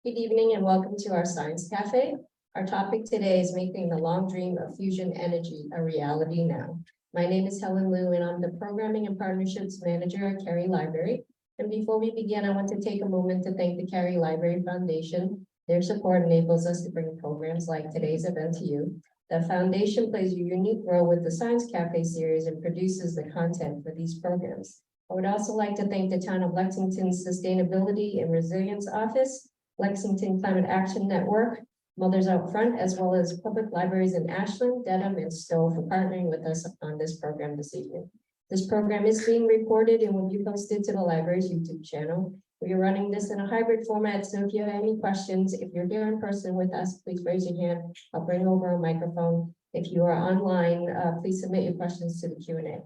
Good evening and welcome to our Science Cafe. Our topic today is making the long dream of fusion energy a reality now. My name is Helen Liu and I'm the Programming and Partnerships Manager at Carey Library. And before we begin, I want to take a moment to thank the Carey Library Foundation. Their support enables us to bring programs like today's event to you. The foundation plays a unique role with the Science Cafe series and produces the content for these programs. I would also like to thank the Town of Lexington's Sustainability and Resilience Office, Lexington Climate Action Network, Mothers Out Front, as well as public libraries in Ashland, Dedham, and Stowe for partnering with us on this program this evening. This program is being recorded and will be posted to the library's YouTube channel. We are running this in a hybrid format, so if you have any questions, if you're here in person with us, please raise your hand. I'll bring over a microphone. If you are online, please submit your questions to the Q&A.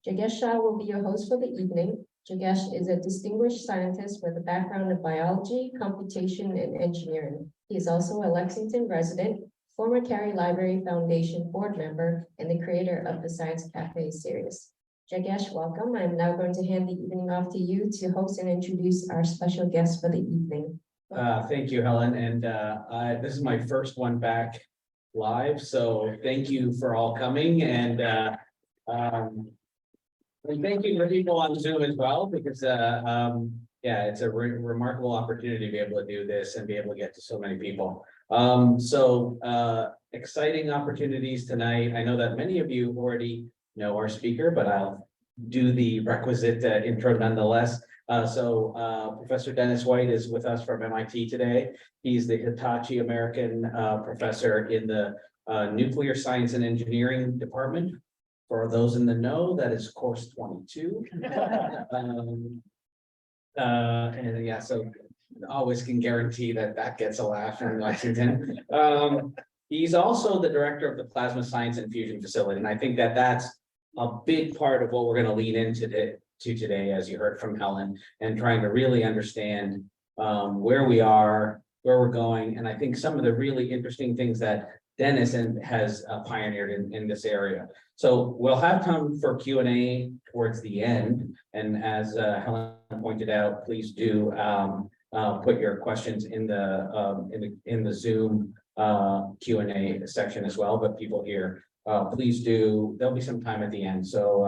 Jagesh Shah will be your host for the evening. Jagesh is a distinguished scientist with a background in biology, computation, and engineering. He is also a Lexington resident, former Carey Library Foundation board member, and the creator of the Science Cafe series. Jagesh, welcome. I'm now going to hand the evening off to you to host and introduce our special guest for the evening. Thank you, Helen. And this is my first one back live, so thank you for all coming. And thank you for people on Zoom as well, because yeah, it's a remarkable opportunity to be able to do this and be able to get to so many people. Exciting opportunities tonight. I know that many of you already know our speaker, but I'll do the requisite intro nonetheless. Professor Dennis Whyte is with us from MIT today. He's the Hitachi American professor in the Nuclear Science and Engineering Department. For those in the know, that is course 22. And yeah, so always can guarantee that that gets a laugh in Lexington. He's also the director of the Plasma Science and Fusion Facility, and I think that that's a big part of what we're going to lean into today, as you heard from Helen, and trying to really understand where we are, where we're going, and I think some of the really interesting things that Dennis has pioneered in this area. So we'll have time for Q&A towards the end, and as Helen pointed out, please do put your questions in the Zoom Q&A section as well. But people here, please do. There'll be some time at the end, so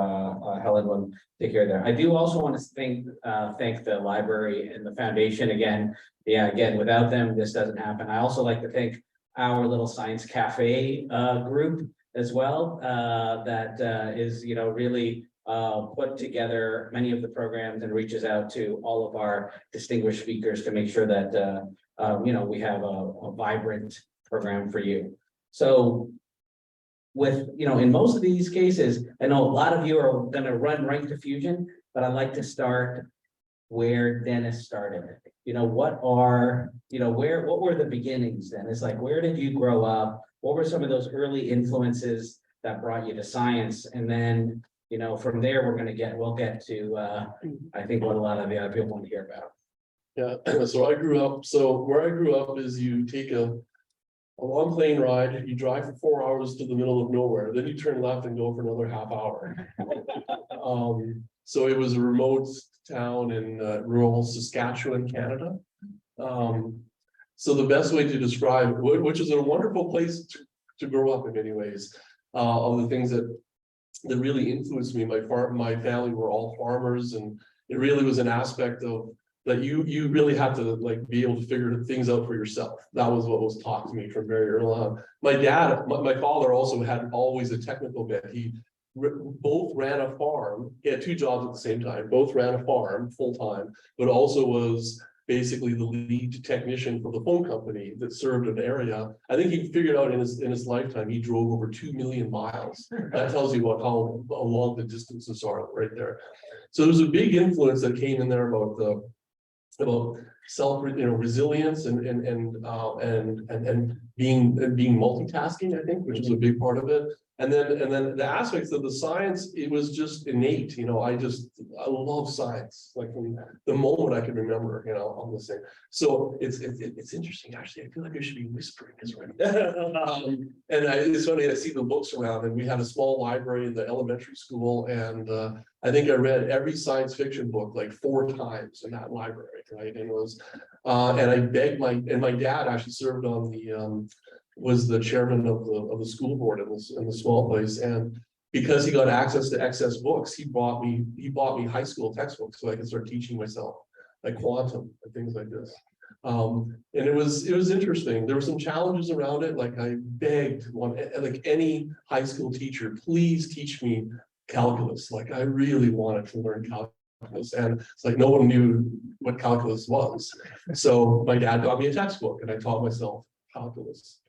Helen will take care of that. I do also want to thank the library and the foundation again. Yeah, again, without them, this doesn't happen. I also like to thank our little Science Cafe group as well, that is, really put together many of the programs and reaches out to all of our distinguished speakers to make sure that we have a vibrant program for you. So with, in most of these cases, I know a lot of you are going to run right to fusion, but I'd like to start where Dennis started. What were the beginnings then? It's like, where did you grow up? What were some of those early influences that brought you to science? And then, from there, we'll get to, I think, what a lot of the other people want to hear about. Yeah, so where I grew up is you take a long plane ride, you drive for 4 hours to the middle of nowhere, then you turn left and go for another half hour. So it was a remote town in rural Saskatchewan, Canada. So the best way to describe, which is a wonderful place to grow up in many ways, of the things that really influenced me. My family were all farmers, and it really was an aspect of that you really had to be able to figure things out for yourself. That was what was taught to me from very early on. My father also had always a technical bent. He both ran a farm. He had two jobs at the same time. Both ran a farm full time, but also was basically the lead technician for the phone company that served an area. I think he figured out in his lifetime he drove over 2 million miles. That tells you how long the distances are right there. So there's a big influence that came in there about self resilience and being multitasking, I think, which is a big part of it. And then the aspects of the science, it was just innate, you know, I love science, like from the moment I can remember, you know, on this thing. So it's interesting, actually, I feel like I should be whispering this right now. It's funny, I see the books around, and we had a small library in the elementary school, and I think I read every science fiction book like 4 times in that library, right? And it was, and I begged my dad actually served on the, was the chairman of the school board in the small place, and because he got access to excess books, he bought me high school textbooks so I could start teaching myself like quantum and things like this. And it was interesting. There were some challenges around it. Like I begged like any high school teacher, please teach me calculus. Like I really wanted to learn calculus, and it's like no one knew what calculus was. So my dad got me a textbook, and I taught myself calculus.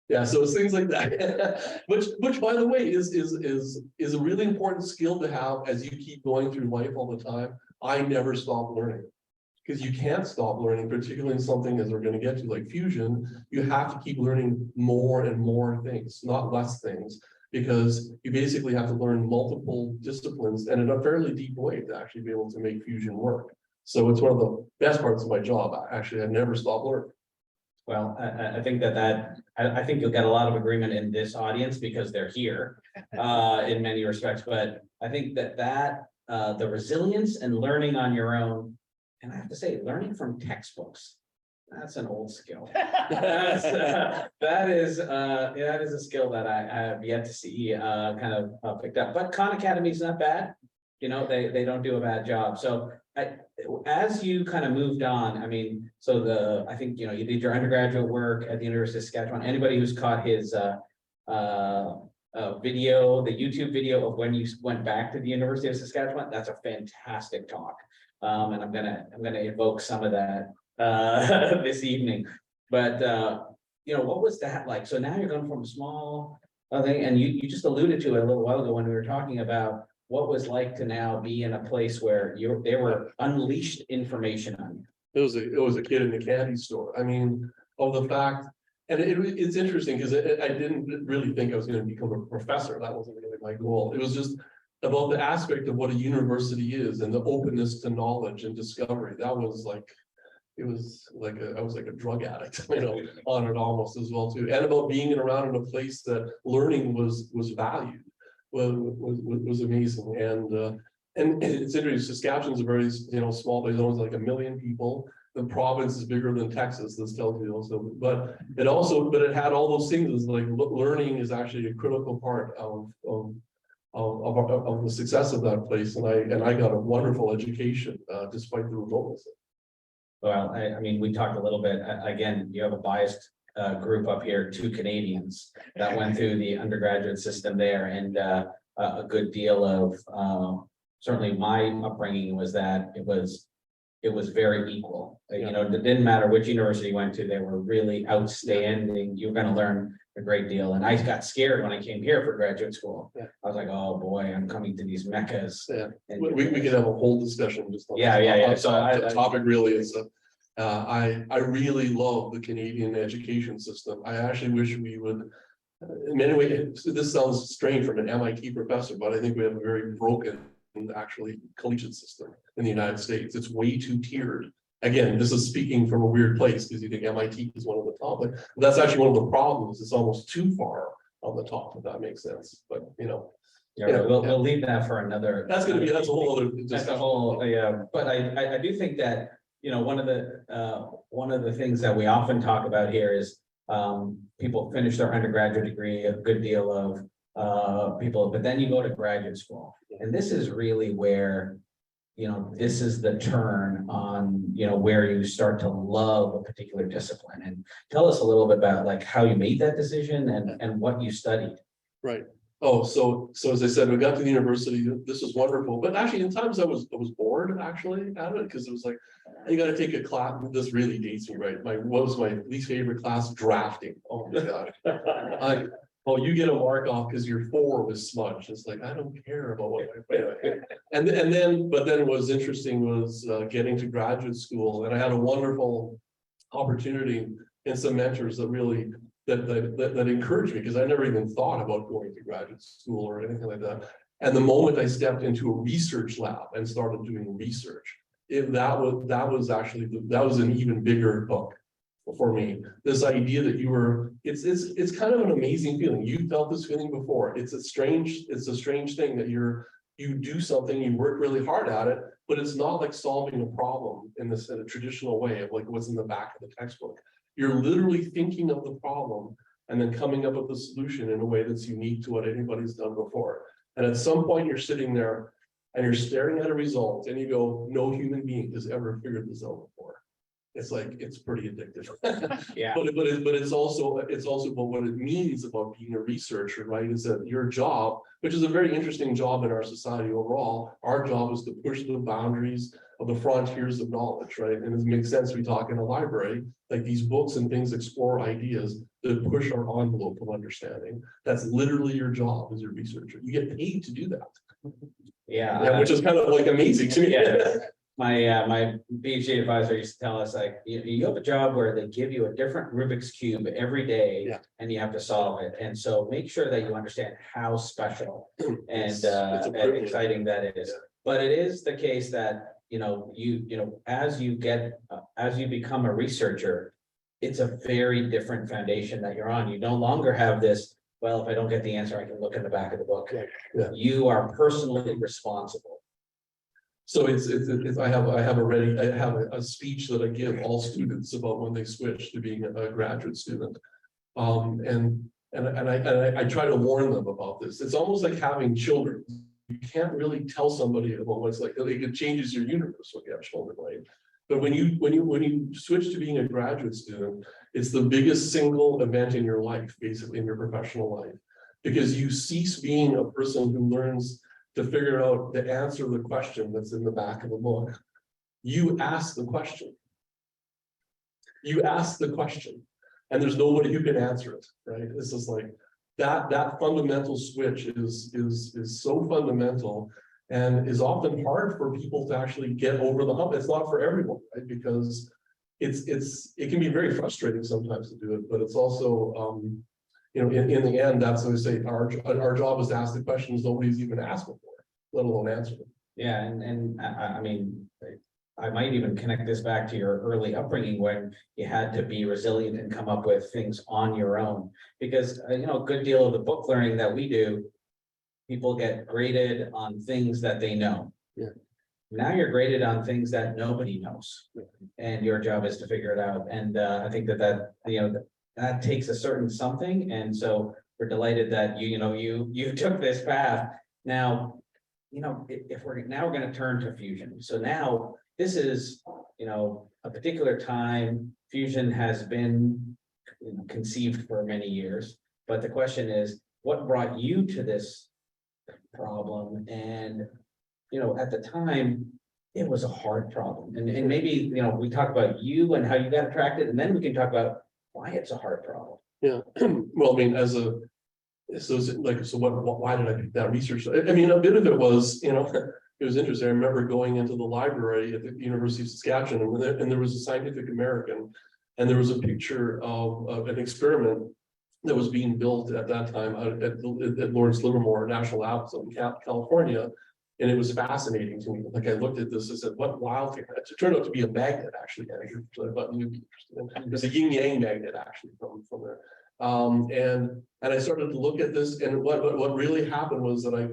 Yeah, so it's things like that, which by the way is a really important skill to have as you keep going through life all the time. I never stop learning, because you can't stop learning, particularly in something as we're going to get to like fusion. You have to keep learning more and more things, not less things, because you basically have to learn multiple disciplines and in a fairly deep way to actually be able to make fusion work. So it's one of the best parts of my job. Actually, I never stop learning. Well, I think I think you'll get a lot of agreement in this audience because they're here in many respects. But I think that the resilience and learning on your own, and I have to say, learning from textbooks, that's an old skill. That is a skill that I have yet to see kind of picked up. But Khan Academy is not bad. You know, they don't do a bad job. So as you kind of moved on, I mean, so I think, you know, you did your undergraduate work at the University of Saskatchewan. Anybody who's caught his video, the YouTube video of when you went back to the University of Saskatchewan, that's a fantastic talk. And I'm gonna evoke some of that this evening. But you know, what was that like? So now you're going from a small thing, and you just alluded to it a little while ago when we were talking about what was like to now be in a place where they were unleashed information on you. It was a kid in a candy store. I mean, the fact, and it's interesting because I didn't really think I was going to become a professor. That wasn't really my goal. It was just about the aspect of what a university is and the openness to knowledge and discovery. That was like, I was like a drug addict, you know, on it almost as well too. And about being around in a place that learning was valued. Was amazing, and it's interesting. Saskatchewan's a very, you know, small place, only like 1 million people. The province is bigger than Texas. This tells you also, but it had all those things. Like learning is actually a critical part of the success of that place, and I got a wonderful education despite the remoteness. Well, I mean, we talked a little bit. Again, you have a biased group up here, 2 Canadians that went through the undergraduate system there, and a good deal of certainly my upbringing was that it was very equal. You know, it didn't matter which university you went to, they were really outstanding. You were going to learn a great deal. And I got scared when I came here for graduate school. I was like, oh boy, I'm coming to these meccas. And we could have a whole discussion just on this. So the topic really is I really love the Canadian education system. I actually wish we would, in many ways, this sounds strange from an MIT professor, but I think we have a very broken, actually, collegiate system in the United States. It's way too tiered. Again, this is speaking from a weird place because you think MIT is one of the top, but that's actually one of the problems. It's almost too far on the top, if that makes sense. But you know, we'll leave that for another. That's a whole other. That's a whole, yeah. But I do think that, you know, one of the things that we often talk about here is people finish their undergraduate degree, a good deal of people, but then you go to graduate school, and this is really where, you know, this is the turn on, you know, where you start to love a particular discipline. And tell us a little bit about like how you made that decision and what you studied. Right. Oh, so as I said, we got to the university. This was wonderful, but actually, in times I was bored actually out of it, because it was like, you got to take a class. This really dates me, right? What was my least favorite class? Drafting. Oh my god. Oh, you get a mark off because your 4 was smudged. It's like, I don't care about what and then what was interesting was getting to graduate school, and I had a wonderful opportunity and some mentors that really that encouraged me, because I never even thought about going to graduate school or anything like that. And the moment I stepped into a research lab and started doing research, that was an even bigger hook for me. This idea that it's kind of an amazing feeling. You felt this feeling before. It's a strange thing that you do something, you work really hard at it, but it's not like solving a problem in a traditional way of like what's in the back of the textbook. You're literally thinking of the problem and then coming up with a solution in a way that's unique to what anybody's done before. And at some point you're sitting there and you're staring at a result and you go, no human being has ever figured this out before. It's like, it's pretty addictive. Yeah. But it's also about what it means about being a researcher, right? Is that your job, which is a very interesting job in our society overall, our job is to push the boundaries of the frontiers of knowledge, right? And it makes sense we talk in a library, like these books and things explore ideas that push our envelope of understanding. That's literally your job as a researcher. You get paid to do that. Yeah. Which is kind of like amazing to me. Yeah. My PhD advisor used to tell us, like, you have a job where they give you a different Rubik's Cube every day, Yeah. and you have to solve it. And so make sure that you understand how special and It's a and privilege. exciting that is. Yeah. But it is the case that, as you become a researcher, it's a very different foundation that you're on. You no longer have this, well, if I don't get the answer, I can look in the back of the book. Yeah. You are personally responsible. So I have a speech that I give all students about when they switch to being a graduate student. And I try to warn them about this. It's almost like having children. You can't really tell somebody about what's like, it changes your universe when you have children, right? But when you switch to being a graduate student, it's the biggest single event in your life, basically in your professional life, because you cease being a person who learns to figure out the answer to the question that's in the back of the book. You ask the question. You ask the question, and there's nobody who can answer it, right? It's just like that fundamental switch is so fundamental and is often hard for people to actually get over the hump. It's not for everyone, right? Because it can be very frustrating sometimes to do it, but it's also in the end, that's what I say, our job is to ask the questions nobody's even asked before, let alone answer them. Yeah, and I mean, I might even connect this back to your early upbringing when you had to be resilient and come up with things on your own. Because, a good deal of the book learning that we do, people get graded on things that they know. Yeah. Now you're graded on things that nobody knows. Yeah. And your job is to figure it out. And I think that takes a certain something. And so we're delighted that you took this path. Now, if we're going to turn to fusion. So now this is, a particular time. Fusion has been conceived for many years. But the question is, what brought you to this problem? And, at the time, it was a hard problem. And maybe, we talk about you and how you got attracted, and then we can talk about why it's a hard problem. Yeah. Well, I mean, why did I pick that research? I mean, a bit of it was, it was interesting. I remember going into the library at the University of Saskatchewan, and there was a Scientific American, and there was a picture of an experiment that was being built at that time at Lawrence Livermore National Academies in California. And it was fascinating to me. Like I looked at this, I said, what wild thing? It turned out to be a magnet, actually. So I thought you'd be interested in. There's a yin yang magnet actually from there. And I started to look at this, and what really happened was that I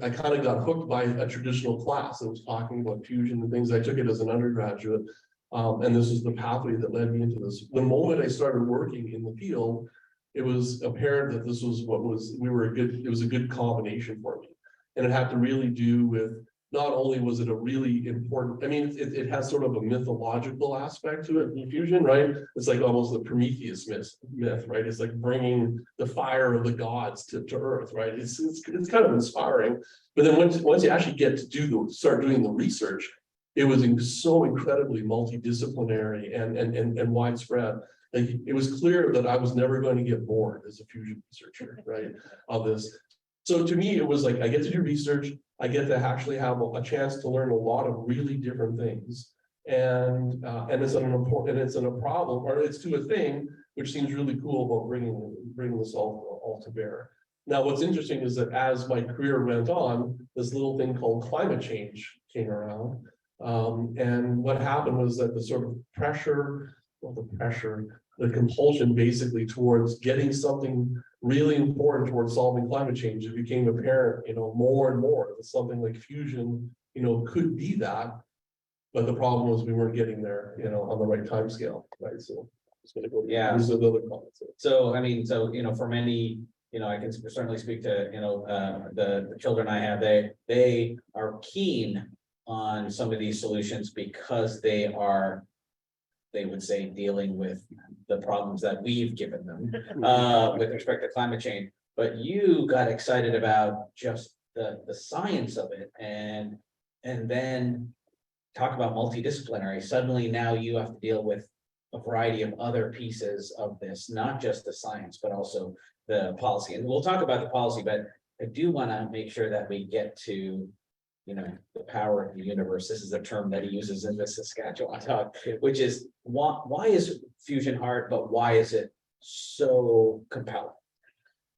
kind of got hooked by a traditional class that was talking about fusion and things. I took it as an undergraduate. And this is the pathway that led me into this. The moment I started working in the field, it was apparent that this was it was a good combination for me. And it had to really do with, not only was it a really important, I mean, it has sort of a mythological aspect to it in fusion, right? It's like almost the Prometheus myth, right? It's like bringing the fire of the gods to Earth, right? It's kind of inspiring. But then once you actually get to start doing the research, it was so incredibly multidisciplinary and widespread. Like, it was clear that I was never going to get bored as a fusion researcher, right, of this. So to me, it was like, I get to do research, I get to actually have a chance to learn a lot of really different things. And it's to a thing which seems really cool about bringing this all to bear. Now, what's interesting is that as my career went on, this little thing called climate change came around. And what happened was that the sort of the compulsion basically towards getting something really important towards solving climate change, it became apparent, more and more that something like fusion, could be that. But the problem was we weren't getting there, on the right time scale, right? So it's going to go. Yeah. There's another comment. So, I mean, for many, I can certainly speak to, the children I have, they are keen on some of these solutions because they would say, dealing with the problems that we've given them, with respect to climate change. But you got excited about just the science of it, and then talk about multidisciplinary. Suddenly now you have to deal with a variety of other pieces of this, not just the science, but also the policy. And we'll talk about the policy, but I do want to make sure that we get to, the power of the universe. This is a term that he uses in the Saskatchewan talk, which is why is fusion hard, but why is it so compelling?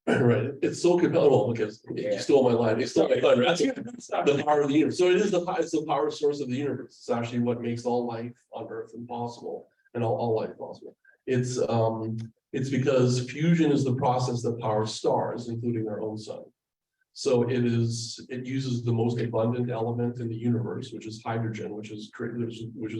Right, it's so compelling because you stole my line. You stole my line. That's the power of the universe. So it's the power source of the universe. It's actually what makes all life on Earth impossible, and all life possible. It's because fusion is the process that powers stars, including our own sun. So it uses the most abundant element in the universe, which is hydrogen, which is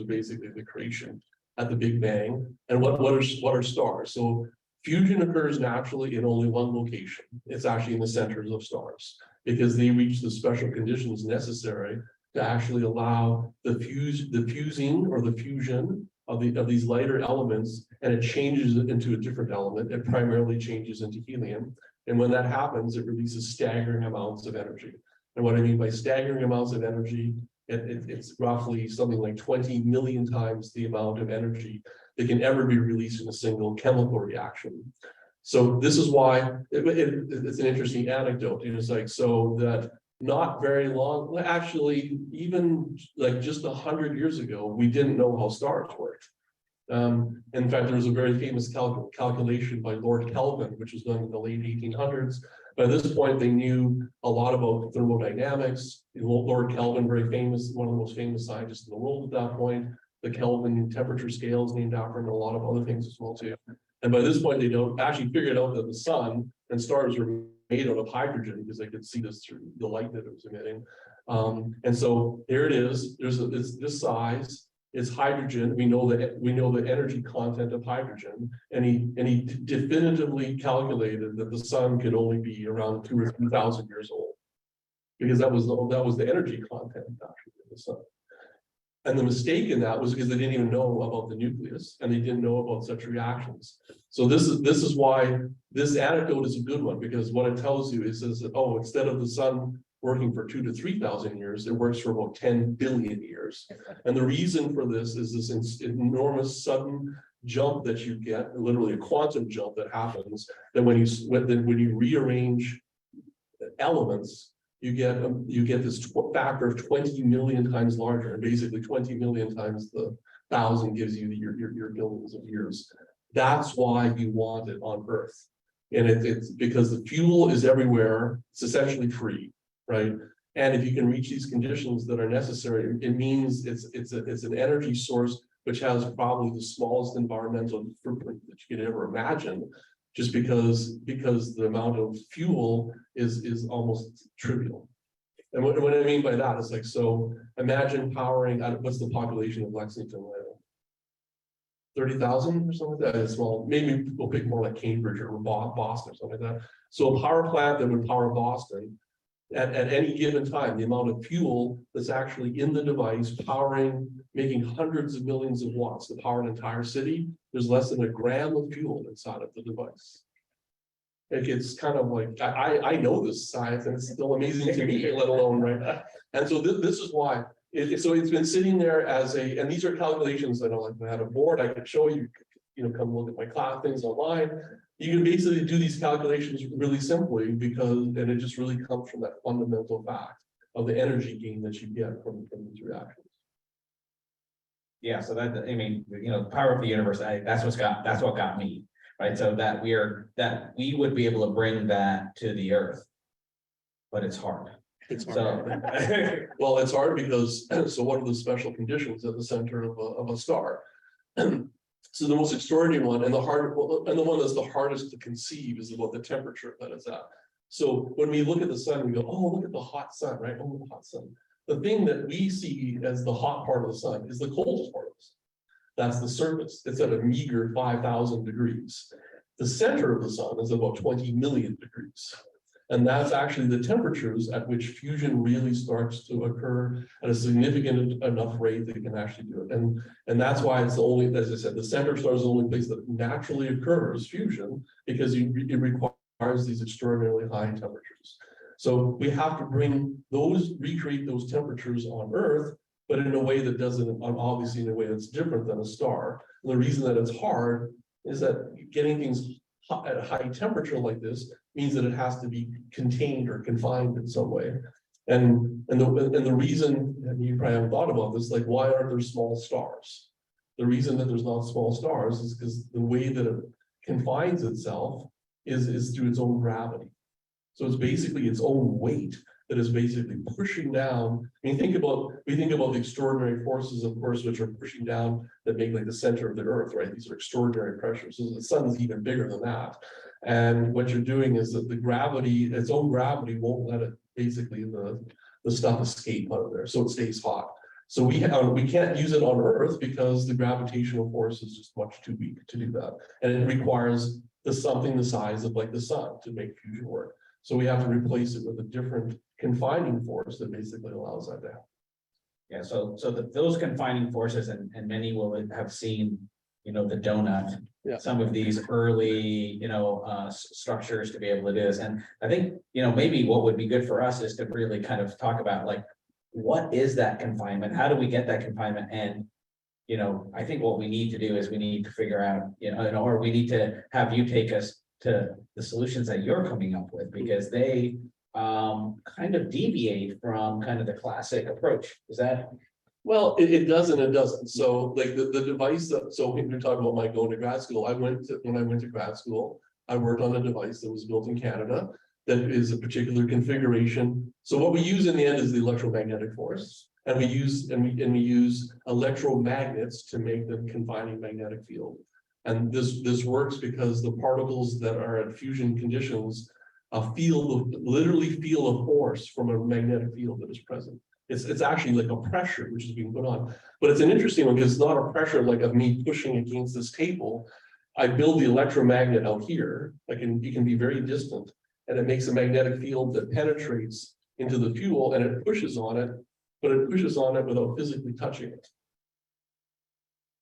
basically the creation at the Big Bang. And what are stars? So fusion occurs naturally in only one location. It's actually in the centers of stars, because they reach the special conditions necessary to actually allow the fusing or the fusion of these lighter elements, and it changes it into a different element. It primarily changes into helium. And when that happens, it releases staggering amounts of energy. And what I mean by staggering amounts of energy, it's roughly something like 20 million times the amount of energy that can ever be released in a single chemical reaction. So this is why it's an interesting anecdote. It's like, so that not very long, actually, even like just 100 years ago, we didn't know how stars worked. In fact, there was a very famous calculation by Lord Kelvin, which was done in the late 1800s. By this point, they knew a lot about thermodynamics. Lord Kelvin, very famous, one of the most famous scientists in the world at that point. The Kelvin temperature scale is named after him, and a lot of other things as well too. And by this point, they don't actually figured out that the sun and stars were made out of hydrogen, because they could see this through the light that it was emitting. And so here it is. It's this size. It's hydrogen. We know the energy content of hydrogen, and he definitively calculated that the sun could only be around 2,000 or 3,000 years old, because that was the energy content actually of the sun. And the mistake in that was because they didn't even know about the nucleus, and they didn't know about such reactions. So this is why this anecdote is a good one, because what it tells you is that, oh, instead of the sun working for 2,000 to 3,000 years, it works for about 10 billion years. And the reason for this is this enormous sudden jump that you get, literally a quantum jump that happens, that when you rearrange elements, you get this factor of 20 million times larger, and basically 20 million times the 1,000 gives you your billions of years. That's why you want it on Earth. And it's because the fuel is everywhere. It's essentially free, right? And if you can reach these conditions that are necessary, it means it's an energy source which has probably the smallest environmental footprint that you could ever imagine, just because the amount of fuel is almost trivial. And what I mean by that is like, so imagine powering, what's the population of Lexington? 30,000 or something like that. It's small. Maybe we'll pick more like Cambridge or Boston or something like that. So a power plant that would power Boston at any given time, the amount of fuel that's actually in the device powering, making hundreds of millions of watts to power an entire city, there's less than a gram of fuel inside of the device. It's kind of like, I know this science, and it's still amazing to me, let alone, right? And so this is why. So it's been sitting there as and these are calculations that I had a board I could show you, come look at my class things online. You can basically do these calculations really simply and it just really comes from that fundamental fact of the energy gain that you get from these reactions. Yeah, so that, I mean, the power of the universe, that's what got me. right? So that we would be able to bring that to the earth. But it's hard. It's hard. So, Well, it's hard because, so what are the special conditions at the center of a star? So the most extraordinary one and the one that's the hardest to conceive is about the temperature that it's at. So when we look at the sun, we go, oh, look at the hot sun, right? Oh, the hot sun. The thing that we see as the hot part of the sun is the coldest part of the sun. That's the surface. It's at a meager 5,000 degrees. The center of the sun is about 20 million degrees. And that's actually the temperatures at which fusion really starts to occur at a significant enough rate that you can actually do it. And that's why it's the only, as I said, the center star is the only place that naturally occurs fusion, because it requires these extraordinarily high temperatures. So we have to recreate those temperatures on Earth, but in a way that doesn't, obviously in a way that's different than a star. And the reason that it's hard is that getting things at a high temperature like this means that it has to be contained or confined in some way. And the reason, and you probably haven't thought about this, like why aren't there small stars? The reason that there's not small stars is because the way that it confines itself is through its own gravity. So it's basically its own weight that is basically pushing down. I mean, we think about the extraordinary forces, of course, which are pushing down that make like the center of the Earth, right? These are extraordinary pressures. So the sun is even bigger than that. And what you're doing is that the gravity, its own gravity, won't let it basically the stuff escape out of there, so it stays hot. So we can't use it on Earth because the gravitational force is just much too weak to do that, and it requires something the size of like the sun to make fusion work. So we have to replace it with a different confining force that basically allows that to happen. yeah, so those confining forces, and many will have seen, the donut, Yeah. some of these early, structures to be able to do this. And I think, maybe what would be good for us is to really kind of talk about like, what is that confinement? How do we get that confinement? And, I think what we need to do is we need to figure out, or we need to have you take us to the solutions that you're coming up with, because they kind of deviate from kind of the classic approach. Is that? Well, it does and it doesn't. So like the device that, so when you're talking about my going to grad school, when I went to grad school, I worked on a device that was built in Canada that is a particular configuration. So what we use in the end is the electromagnetic force. And we use electromagnets to make the confining magnetic field. And this works because the particles that are at fusion conditions literally feel a force from a magnetic field that is present. It's actually like a pressure which is being put on, but it's an interesting one because it's not a pressure like of me pushing against this table. I build the electromagnet out here, you can be very distant, and it makes a magnetic field that penetrates into the fuel and it pushes on it, but it pushes on it without physically touching it.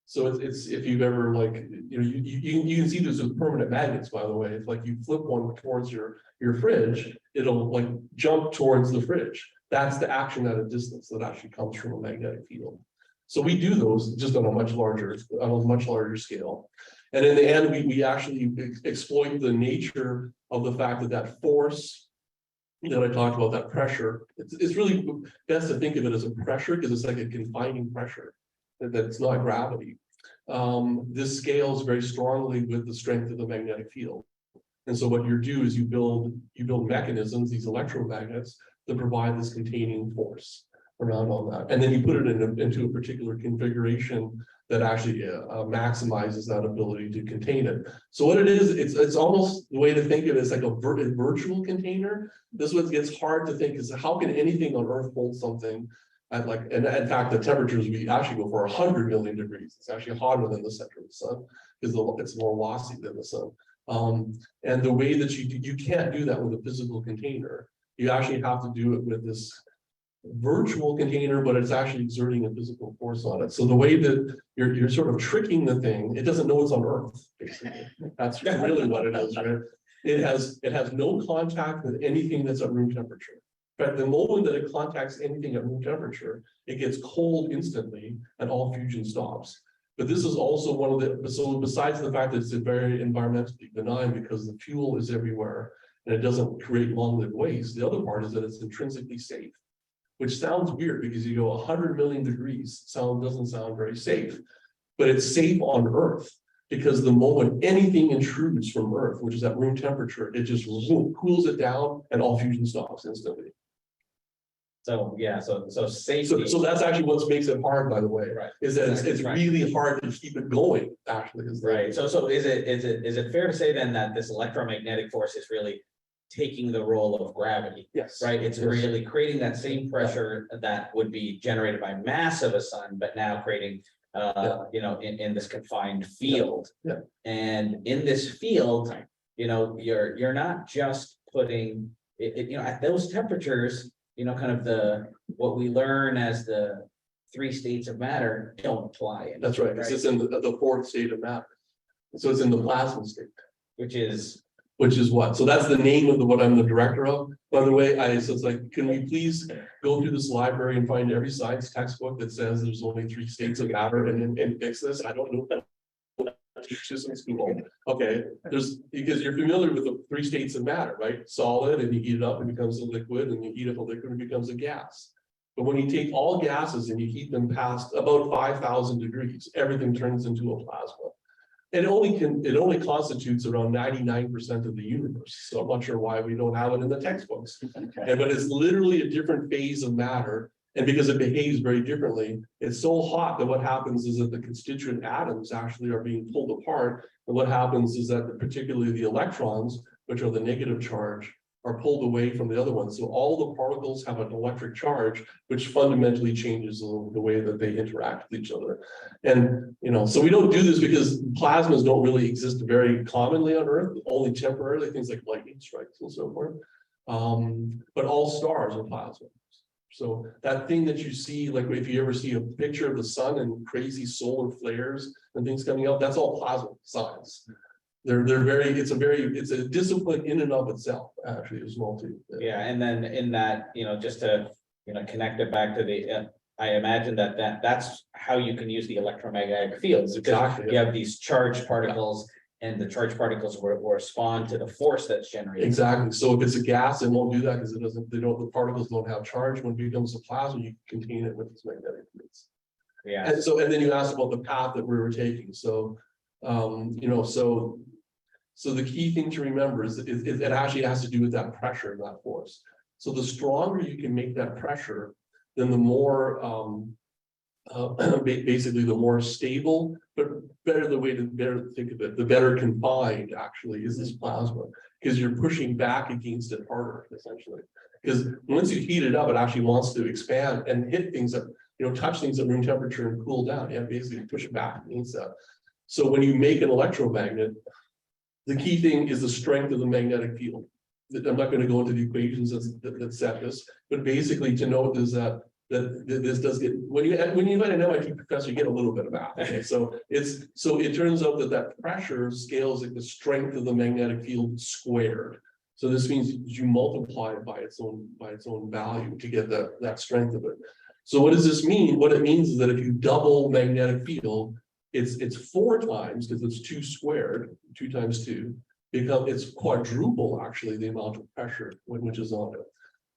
So it's if you've ever you can see this with permanent magnets, by the way. If like you flip one towards your fridge, it'll like jump towards the fridge. That's the action at a distance that actually comes from a magnetic field. So we do those just on a much larger scale. And in the end, we actually exploit the nature of the fact that force that I talked about, that pressure, it's really best to think of it as a pressure because it's like a confining pressure. That's not gravity. This scales very strongly with the strength of the magnetic field. And so what you do is you build mechanisms, these electromagnets, that provide this containing force around all that. And then you put it into a particular configuration that actually maximizes that ability to contain it. So what it is, it's almost the way to think of it is like a virtual container. This one gets hard to think is how can anything on Earth hold something at and in fact, the temperatures we actually go for 100 million degrees. It's actually hotter than the center of the sun because it's more lossy than the sun. And the way that you can't do that with a physical container. You actually have to do it with this virtual container, but it's actually exerting a physical force on it. So the way that you're sort of tricking the thing, it doesn't know it's on Earth, basically. That's really what it is, right? It has no contact with anything that's at room temperature. But the moment that it contacts anything at room temperature, it gets cold instantly and all fusion stops. But this is also one of the, so besides the fact that it's very environmentally benign because the fuel is everywhere and it doesn't create long-lived waste, the other part is that it's intrinsically safe, which sounds weird because you go 100 million degrees, doesn't sound very safe, but it's safe on Earth. because the moment anything intrudes from Earth, which is at room temperature, it just cools it down and all fusion stops instantly. So, yeah, so So, safety. so that's actually what makes it hard, by the way, Right. is that it's Right. really hard to keep it going, actually. Is the- Right, so is it fair to say then that this electromagnetic force is really taking the role of gravity? Yes. Right, it's Yes. really creating that same pressure that would be generated by mass of a sun, but now creating, you know, in this confined field. Yeah. And in this field, you know, you're not just putting you know, at those temperatures, you know, kind of what we learn as the three states of matter don't apply. That's right, because it's in the fourth state of matter. So it's in the plasma state. Which is, What? So that's the name of what I'm the director of. By the way, so it's like, can we please go through this library and find every science textbook that says there's only three states of matter and fix this? I don't know. Teach this in school. Okay, because you're familiar with the three states of matter, right? Solid, and you heat it up, it becomes a liquid, and you heat up a liquid, it becomes a gas. But when you take all gases and you heat them past about 5,000 degrees, everything turns into a plasma. And it only constitutes around 99% of the universe. So I'm not sure why we don't have it in the textbooks. But it's literally a different phase of matter. And because it behaves very differently, it's so hot that what happens is that the constituent atoms actually are being pulled apart. And what happens is that particularly the electrons, which are the negative charge, are pulled away from the other ones. So all the particles have an electric charge, which fundamentally changes the way that they interact with each other. And, you know, so we don't do this because plasmas don't really exist very commonly on Earth, only temporarily, things like lightning strikes and so forth. But all stars are plasma. So that thing that you see, like if you ever see a picture of the sun and crazy solar flares and things coming out, that's all plasma science. It's a discipline in and of itself, actually, as well too. yeah, and then in that, you know, just to, you know, connect it back to the, I imagine that's how you can use the electromagnetic fields. Because Exactly. you have these charged particles, and the charged particles will respond to the force that's generated. Exactly. So if it's a gas, it won't do that because the particles don't have charge. When it becomes a plasma, you can contain it with its magnetic fields. Yeah. And then you asked about the path that we were taking. So, you know, so the key thing to remember is it actually has to do with that pressure and that force. So the stronger you can make that pressure, then the more, basically the more stable, but better to think of it, the better confined actually is this plasma, because you're pushing back against it harder, essentially. Because once you heat it up, it actually wants to expand and hit things that, you know, touch things at room temperature and cool down. You have to basically push it back against that. So when you make an electromagnet, the key thing is the strength of the magnetic field. I'm not going to go into the equations that set this, but basically to note is that this does get, when you let an MIT professor, you get a little bit of math. Okay, so it turns out that pressure scales like the strength of the magnetic field squared. So this means you multiply it by its own value to get that strength of it. So what does this mean? What it means is that if you double magnetic field, it's 4 times, because it's 2 squared, 2 times 2, it's quadruple actually the amount of pressure which is on it.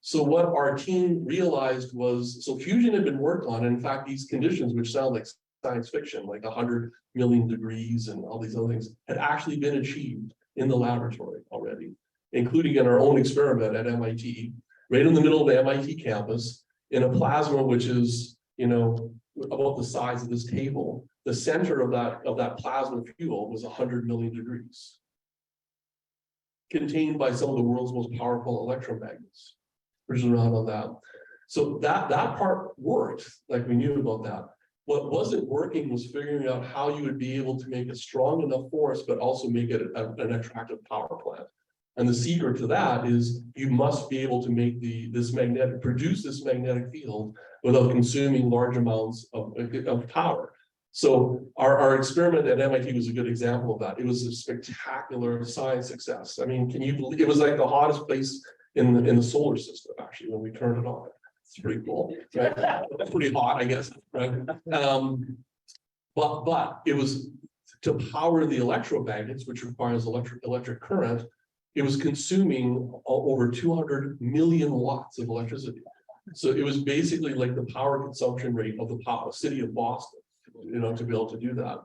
So what our team realized was, so fusion had been worked on, and in fact, these conditions, which sound like science fiction, like 100 million degrees and all these other things, had actually been achieved in the laboratory already, including in our own experiment at MIT, right in the middle of the MIT campus, in a plasma which is, you know, about the size of this table. The center of that plasma fuel was 100 million degrees, contained by some of the world's most powerful electromagnets, which is around on that. So that part worked, like we knew about that. What wasn't working was figuring out how you would be able to make a strong enough force, but also make it an attractive power plant. And the secret to that is you must be able to make produce this magnetic field without consuming large amounts of power. So our experiment at MIT was a good example of that. It was a spectacular science success. I mean, can you believe it was like the hottest place in the solar system, actually, when we turned it on. It's pretty cool, right? Pretty hot, I guess, right? But it was to power the electromagnets, which requires electric current. It was consuming over 200 million watts of electricity. So it was basically like the power consumption rate of the city of Boston, you know, to be able to do that.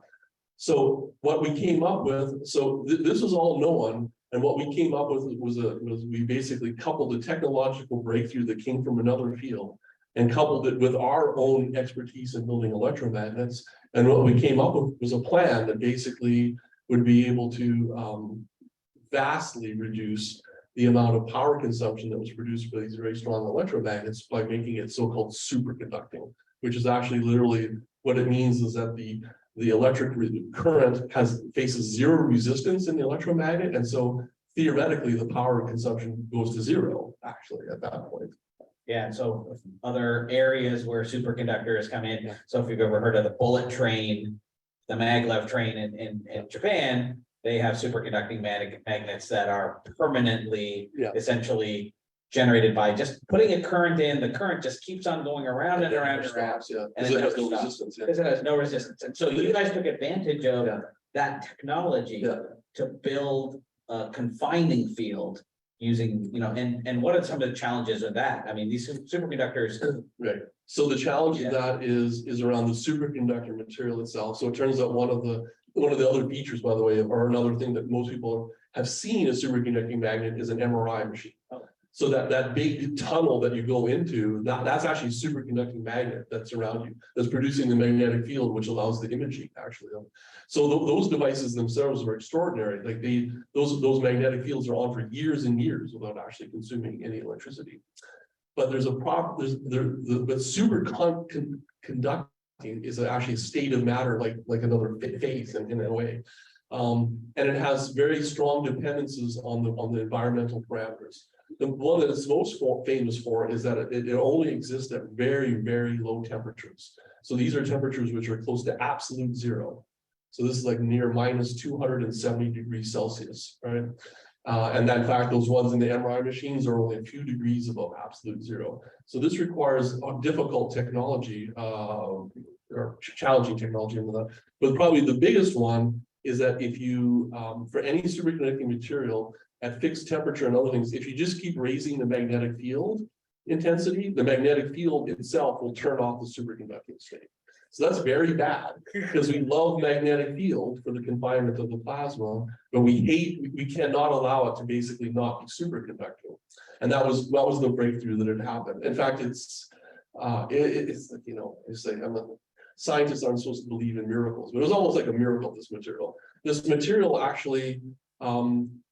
So what we came up with, this was all known, and what we came up with was we basically coupled a technological breakthrough that came from another field and coupled it with our own expertise in building electromagnets. And what we came up with was a plan that basically would be able to vastly reduce the amount of power consumption that was produced by these very strong electromagnets by making it so-called superconducting, which is actually literally what it means is that the electric current faces zero resistance in the electromagnet, and so theoretically the power consumption goes to zero actually at that point. Yeah, so other areas where superconductors come in, so if you've ever heard of the bullet train, the maglev train in Japan, they have superconducting magnets that are permanently essentially generated by just putting a current in. The current just keeps on going around and around and around. And it has no resistance. Because it has no resistance. And so you guys took advantage of that technology to build a confining field using, and what are some of the challenges with that? I mean, these superconductors. Right. So the challenge of that is around the superconductor material itself. So it turns out one of the other features, by the way, or another thing that most people have seen a superconducting magnet is an MRI machine. So that big tunnel that you go into, that's actually a superconducting magnet that's around you, that's producing the magnetic field, which allows the imaging actually. So those devices themselves are extraordinary. Like those magnetic fields are on for years and years without actually consuming any electricity. But there's a problem. But superconducting is actually a state of matter, like another phase in a way, and it has very strong dependencies on the environmental parameters. The one that it's most famous for is that it only exists at very, very low temperatures. So these are temperatures which are close to absolute zero. So this is like near minus 270 degrees Celsius, right? And that, in fact, those ones in the MRI machines are only a few degrees above absolute zero. So this requires a difficult technology, or challenging technology. But probably the biggest one is that if you, for any superconducting material, at fixed temperature and other things, if you just keep raising the magnetic field intensity, the magnetic field itself will turn off the superconducting state. So that's very bad because we love magnetic field for the confinement of the plasma, but we cannot allow it to basically not be superconducting. And that was the breakthrough that had happened. In fact, it's like scientists aren't supposed to believe in miracles, but it was almost like a miracle. This material actually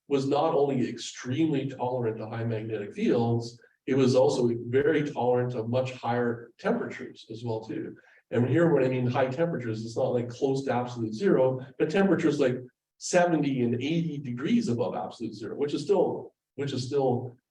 was not only extremely tolerant to high magnetic fields, it was also very tolerant to much higher temperatures as well too. And here, when I mean high temperatures, it's not like close to absolute zero, but temperatures like 70 and 80 degrees above absolute zero, which is still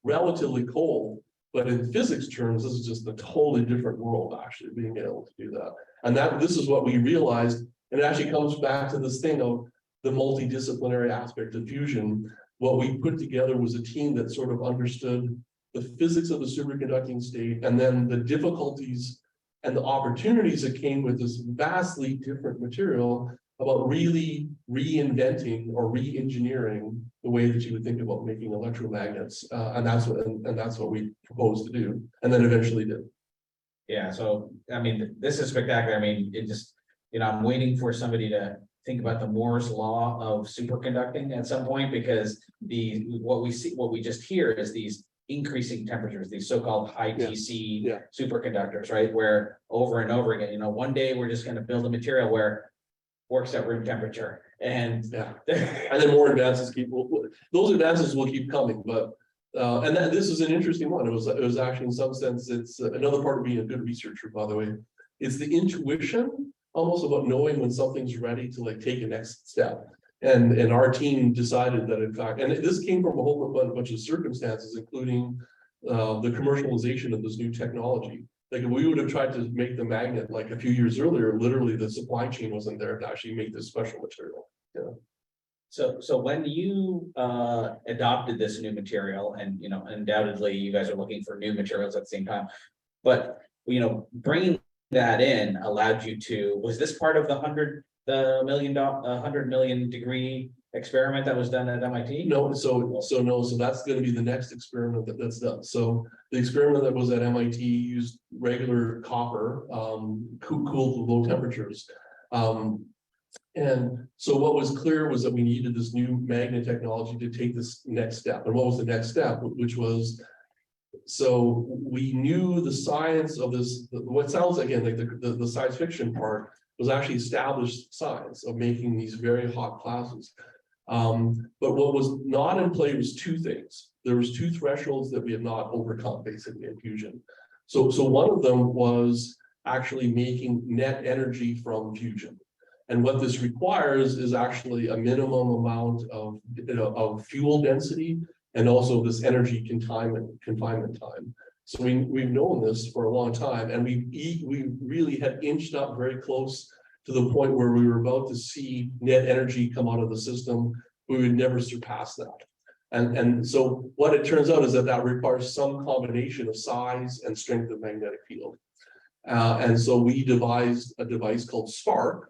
relatively cold. But in physics terms, this is just a totally different world, actually, being able to do that. And this is what we realized, and it actually comes back to this thing of the multidisciplinary aspect of fusion. What we put together was a team that sort of understood the physics of the superconducting state, and then the difficulties and the opportunities that came with this vastly different material about really reinventing or re-engineering the way that you would think about making electromagnets. And that's what we proposed to do, and then eventually did. Yeah, so I mean, this is spectacular. I mean, it just, I'm waiting for somebody to think about the Moore's law of superconducting at some point, because what we just hear is these increasing temperatures, these so-called high TC superconductors, right? Where over and over again, one day we're just going to build a material where it works at room temperature, and and then more advances those advances will keep coming. But and this is an interesting one. It was actually, in some sense, it's another part of being a good researcher, by the way. It's the intuition almost about knowing when something's ready to take a next step. And our team decided that, in fact, and this came from a whole bunch of circumstances, including the commercialization of this new technology. Like, if we would have tried to make the magnet like a few years earlier, literally the supply chain wasn't there to actually make this special material. So when you adopted this new material, and undoubtedly you guys are looking for new materials at the same time, but bringing that in allowed you to, was this part of the $100 million degree experiment that was done at MIT? No, so that's going to be the next experiment that's done. So the experiment that was at MIT used regular copper, cooled to low temperatures. And so what was clear was that we needed this new magnet technology to take this next step. And what was the next step? Which was, so we knew the science of this, what sounds again like the science fiction part was actually established science of making these very hot plasmas. But what was not in play was two things. There was two thresholds that we had not overcome basically in fusion. So one of them was actually making net energy from fusion. And what this requires is actually a minimum amount of fuel density and also this energy confinement time. So we've known this for a long time, and we really had inched up very close to the point where we were about to see net energy come out of the system. We would never surpass that. And so what it turns out is that requires some combination of size and strength of magnetic field. And so we devised a device called SPARC,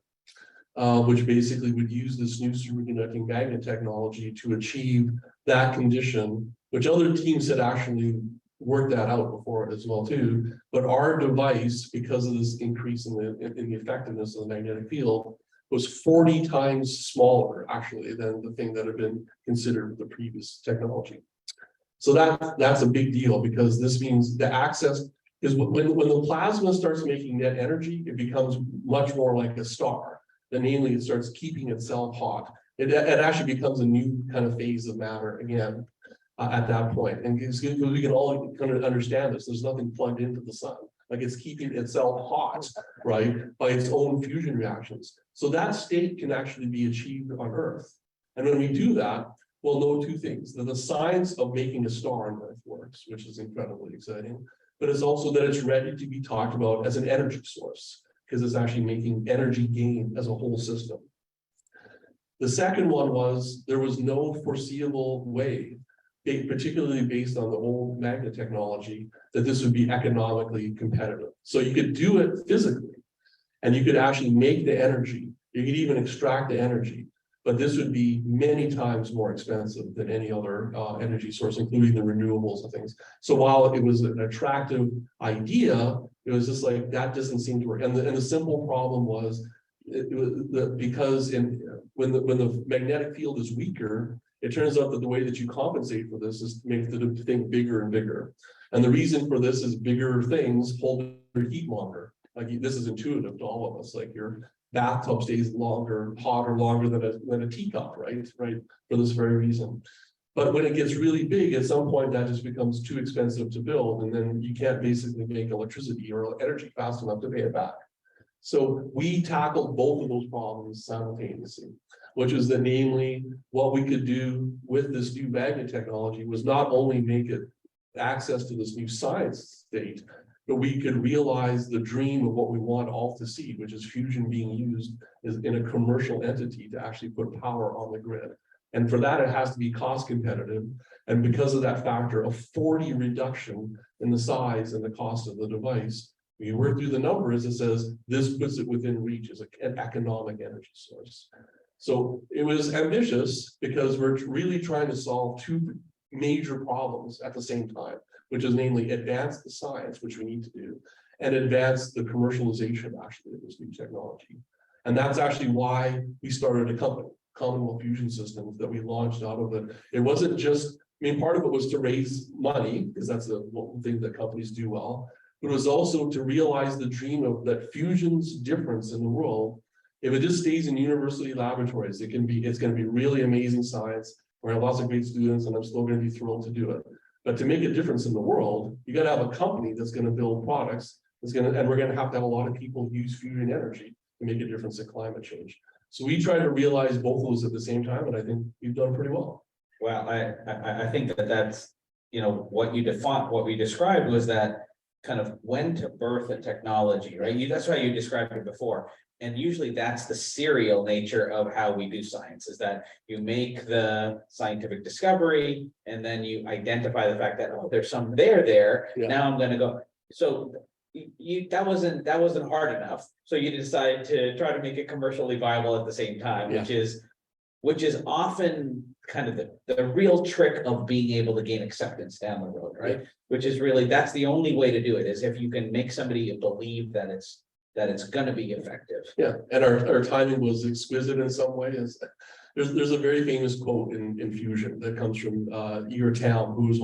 which basically would use this new superconducting magnet technology to achieve that condition, which other teams had actually worked that out before as well too. But our device, because of this increase in the effectiveness of the magnetic field, was 40 times smaller actually than the thing that had been considered with the previous technology. So that's a big deal, because this means the access is when the plasma starts making net energy, it becomes much more like a star. Then namely, it starts keeping itself hot. It actually becomes a new kind of phase of matter again at that point. And we can all kind of understand this. There's nothing plugged into the sun. Like it's keeping itself hot, right, by its own fusion reactions. So that state can actually be achieved on Earth. And when we do that, we'll know two things: that the science of making a star on Earth works, which is incredibly exciting, but it's also that it's ready to be talked about as an energy source, because it's actually making energy gain as a whole system. The second one was there was no foreseeable way, particularly based on the old magnet technology, that this would be economically competitive. So you could do it physically, and you could actually make the energy. You could even extract the energy, but this would be many times more expensive than any other energy source, including the renewables and things. So while it was an attractive idea, it was just like, that doesn't seem to work. And the simple problem was, because when the magnetic field is weaker, it turns out that the way that you compensate for this is to make the thing bigger and bigger. And the reason for this is bigger things hold their heat longer. Like this is intuitive to all of us. Like your bathtub stays hotter longer than a teacup, right? For this very reason. But when it gets really big, at some point that just becomes too expensive to build, and then you can't basically make electricity or energy fast enough to pay it back. So we tackled both of those problems simultaneously, which is that namely what we could do with this new magnet technology was not only make it access to this new science state, but we could realize the dream of what we want all to see, which is fusion being used as in a commercial entity to actually put power on the grid. And for that, it has to be cost competitive. And because of that factor of 40 reduction in the size and the cost of the device, when you work through the numbers, it says this puts it within reach as an economic energy source. So it was ambitious because we're really trying to solve two major problems at the same time, which is namely advance the science, which we need to do, and advance the commercialization actually of this new technology. And that's actually why we started a company, Commonwealth Fusion Systems, that we launched out of it. It wasn't just, I mean, part of it was to raise money, because that's the one thing that companies do well, but it was also to realize the dream of that fusion's difference in the world. If it just stays in university laboratories, it's going to be really amazing science. We're going to have lots of great students, and I'm still going to be thrilled to do it. But to make a difference in the world, you got to have a company that's going to build products, and we're going to have a lot of people use fusion energy to make a difference in climate change. So we try to realize both of those at the same time, and I think we've done pretty well. Well, I think that's, what we described was that kind of when to birth a technology, right? That's how you described it before. And usually that's the serial nature of how we do science, is that you make the scientific discovery and then you identify the fact that, oh, there's some there. Yeah. Now I'm going to go. So that wasn't hard enough. So you decided to try to make it commercially viable at the same time, yeah. which is often kind of the real trick of being able to gain acceptance down the road, right? Yeah. Which is really, that's the only way to do it, is if you can make somebody believe that it's that it's gonna be effective. Yeah, and our timing was exquisite in some ways. There's a very famous quote in fusion that comes from Igor Tamm, who was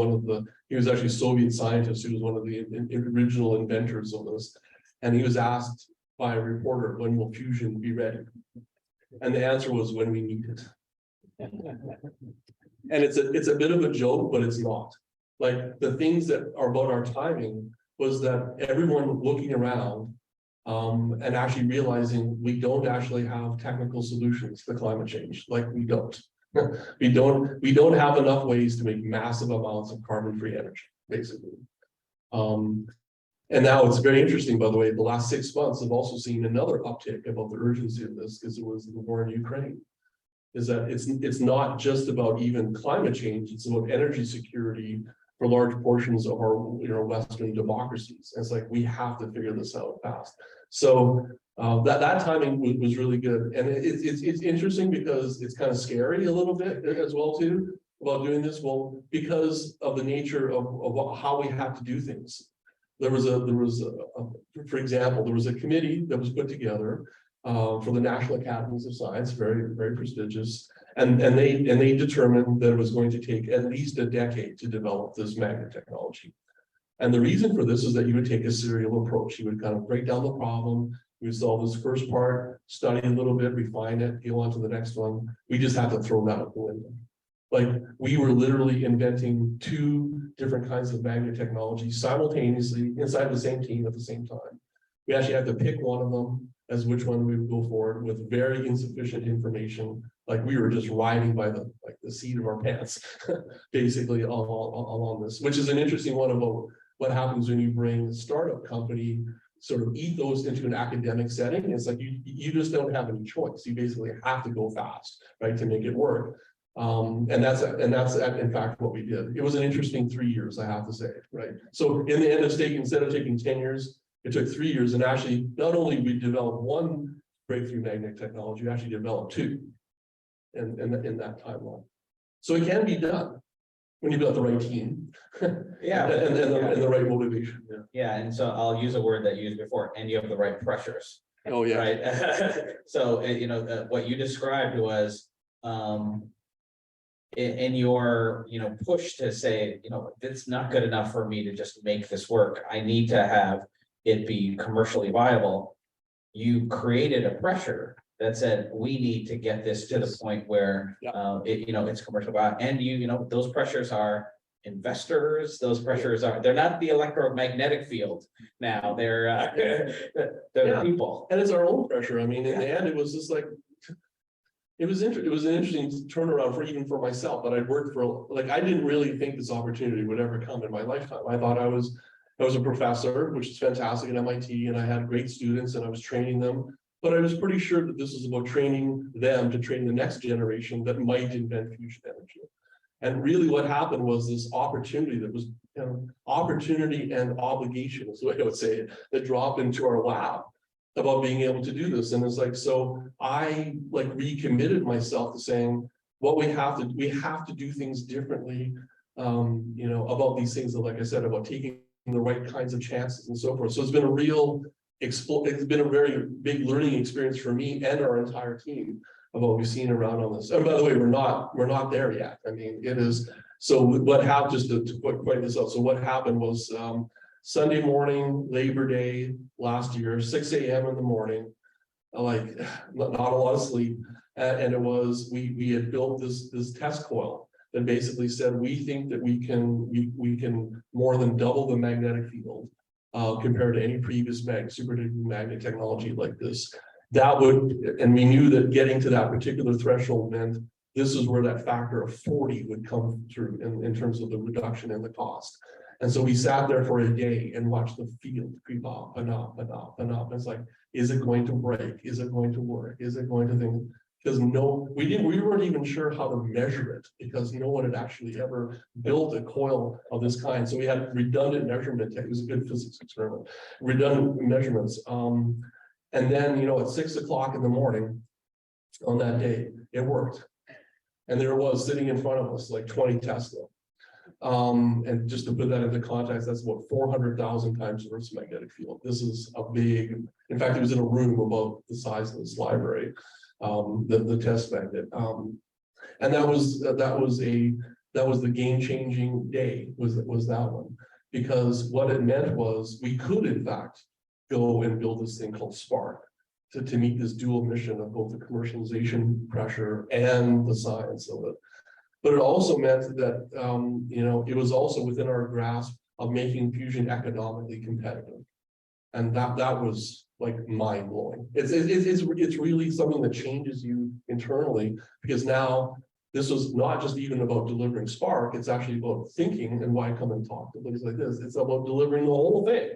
he was actually a Soviet scientist who was one of the original inventors of this. And he was asked by a reporter, when will fusion be ready? And the answer was, when we need it. And it's a bit of a joke, but it's not. Like, the things that are about our timing was that everyone looking around and actually realizing we don't actually have technical solutions to climate change. Like, we don't. we don't have enough ways to make massive amounts of carbon-free energy, basically. And now it's very interesting, by the way, the last 6 months have also seen another uptick about the urgency of this, because it was the war in Ukraine. Is that it's not just about even climate change, it's about energy security for large portions of our Western democracies. And it's like, we have to figure this out fast. So that timing was really good. And it's interesting because it's kind of scary a little bit as well too about doing this. Well, because of the nature of how we have to do things. For example, there was a committee that was put together for the National Academies of Science, very, very prestigious. And they determined that it was going to take at least a decade to develop this magnet technology. And the reason for this is that you would take a serial approach. You would kind of break down the problem. You would solve this first part, study a little bit, refine it, go on to the next one. We just had to throw that out the window. Like, we were literally inventing 2 different kinds of magnet technology simultaneously inside the same team at the same time. We actually had to pick one of them as which one we would go forward with very insufficient information. Like, we were just riding by the seat of our pants, basically along this, which is an interesting one about what happens when you bring a startup company sort of ethos into an academic setting. It's like you just don't have any choice. You basically have to go fast, right, to make it work. And that's in fact what we did. It was an interesting 3 years, I have to say, right? So in the end of taking, instead of taking 10 years, it took 3 years. And actually, not only we developed one breakthrough magnet technology, we actually developed 2 in that timeline. So it can be done when you've got the right team. Yeah. and the right motivation. Yeah. Yeah, and so I'll use a word that you used before, and you have the right pressures. Oh, yeah. Right. So, what you described was, in your, push to say, it's not good enough for me to just make this work. I need to have it be commercially viable. You created a pressure that said, we need to get this to the point where, it's commercially viable. And those pressures are investors. Those pressures they're not the electromagnetic field now. They're people. And it's our own pressure. I mean, in the end, it was just like, it was an interesting turnaround for myself, that I'd worked for, like, I didn't really think this opportunity would ever come in my lifetime. I thought I was a professor, which is fantastic at MIT, and I had great students and I was training them. But I was pretty sure that this was about training them to train the next generation that might invent fusion energy. And really what happened was this opportunity that was, opportunity and obligation is the way I would say it, that dropped into our lap about being able to do this. And it's like, so I recommitted myself to saying, what we have to do things differently, about these things that, like I said, about taking the right kinds of chances and so forth. So it's been it's been a very big learning experience for me and our entire team of what we've seen around on this. And by the way, we're not there yet. I mean, it is. So what happened, just to point this out. So what happened was Sunday morning, Labor Day last year, 6 a.m. in the morning, like not a lot of sleep. And it was, we had built this test coil that basically said, we think that we can more than double the magnetic field compared to any previous superconducting magnet technology like this. And we knew that getting to that particular threshold meant this is where that factor of 40 would come through in terms of the reduction in the cost. And so we sat there for a day and watched the field creep up and up and up and up. And it's like, is it going to break? Is it going to work? Is it going to think? Because we weren't even sure how to measure it, because no one had actually ever built a coil of this kind. So we had redundant measurement. It was a good physics experiment, redundant measurements. And then, at 6 o'clock in the morning on that day, it worked. And there it was sitting in front of us, like 20 Tesla. And just to put that into context, that's about 400,000 times Earth's magnetic field. This is a big, in fact, it was in a room about the size of this library, the test magnet. And that was the game-changing day, was that one. Because what it meant was we could, in fact, go and build this thing called SPARC to meet this dual mission of both the commercialization pressure and the science of it. But it also meant that, it was also within our grasp of making fusion economically competitive. And that was like mind blowing. It's really something that changes you internally, because now this was not just even about delivering SPARC, it's actually about thinking, and why come and talk to things like this. It's about delivering the whole thing.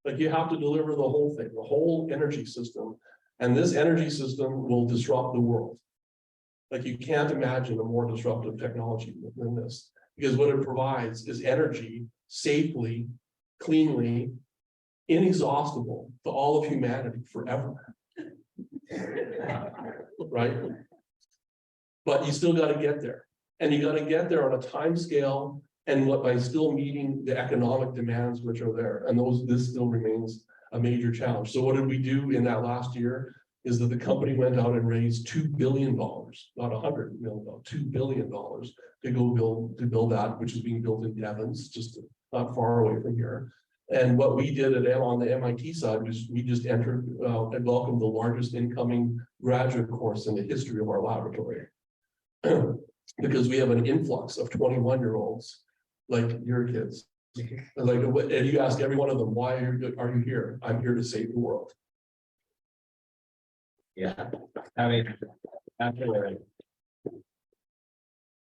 Like you have to deliver the whole thing, the whole energy system. And this energy system will disrupt the world. Like you can't imagine a more disruptive technology than this, because what it provides is energy safely, cleanly, inexhaustible to all of humanity forever. Right? But you still got to get there, and you got to get there on a time scale, and by still meeting the economic demands which are there, and this still remains a major challenge. So what did we do in that last year? Is that the company went out and raised $2 billion, not $100 million, $2 billion to go build that, which is being built in Devons, just not far away from here. And what we did on the MIT side was we just entered and welcomed the largest incoming graduate course in the history of our laboratory. Because we have an influx of 21-year-olds like your kids. And you ask every one of them, why are you here? I'm here to save the world. Yeah, I mean, absolutely.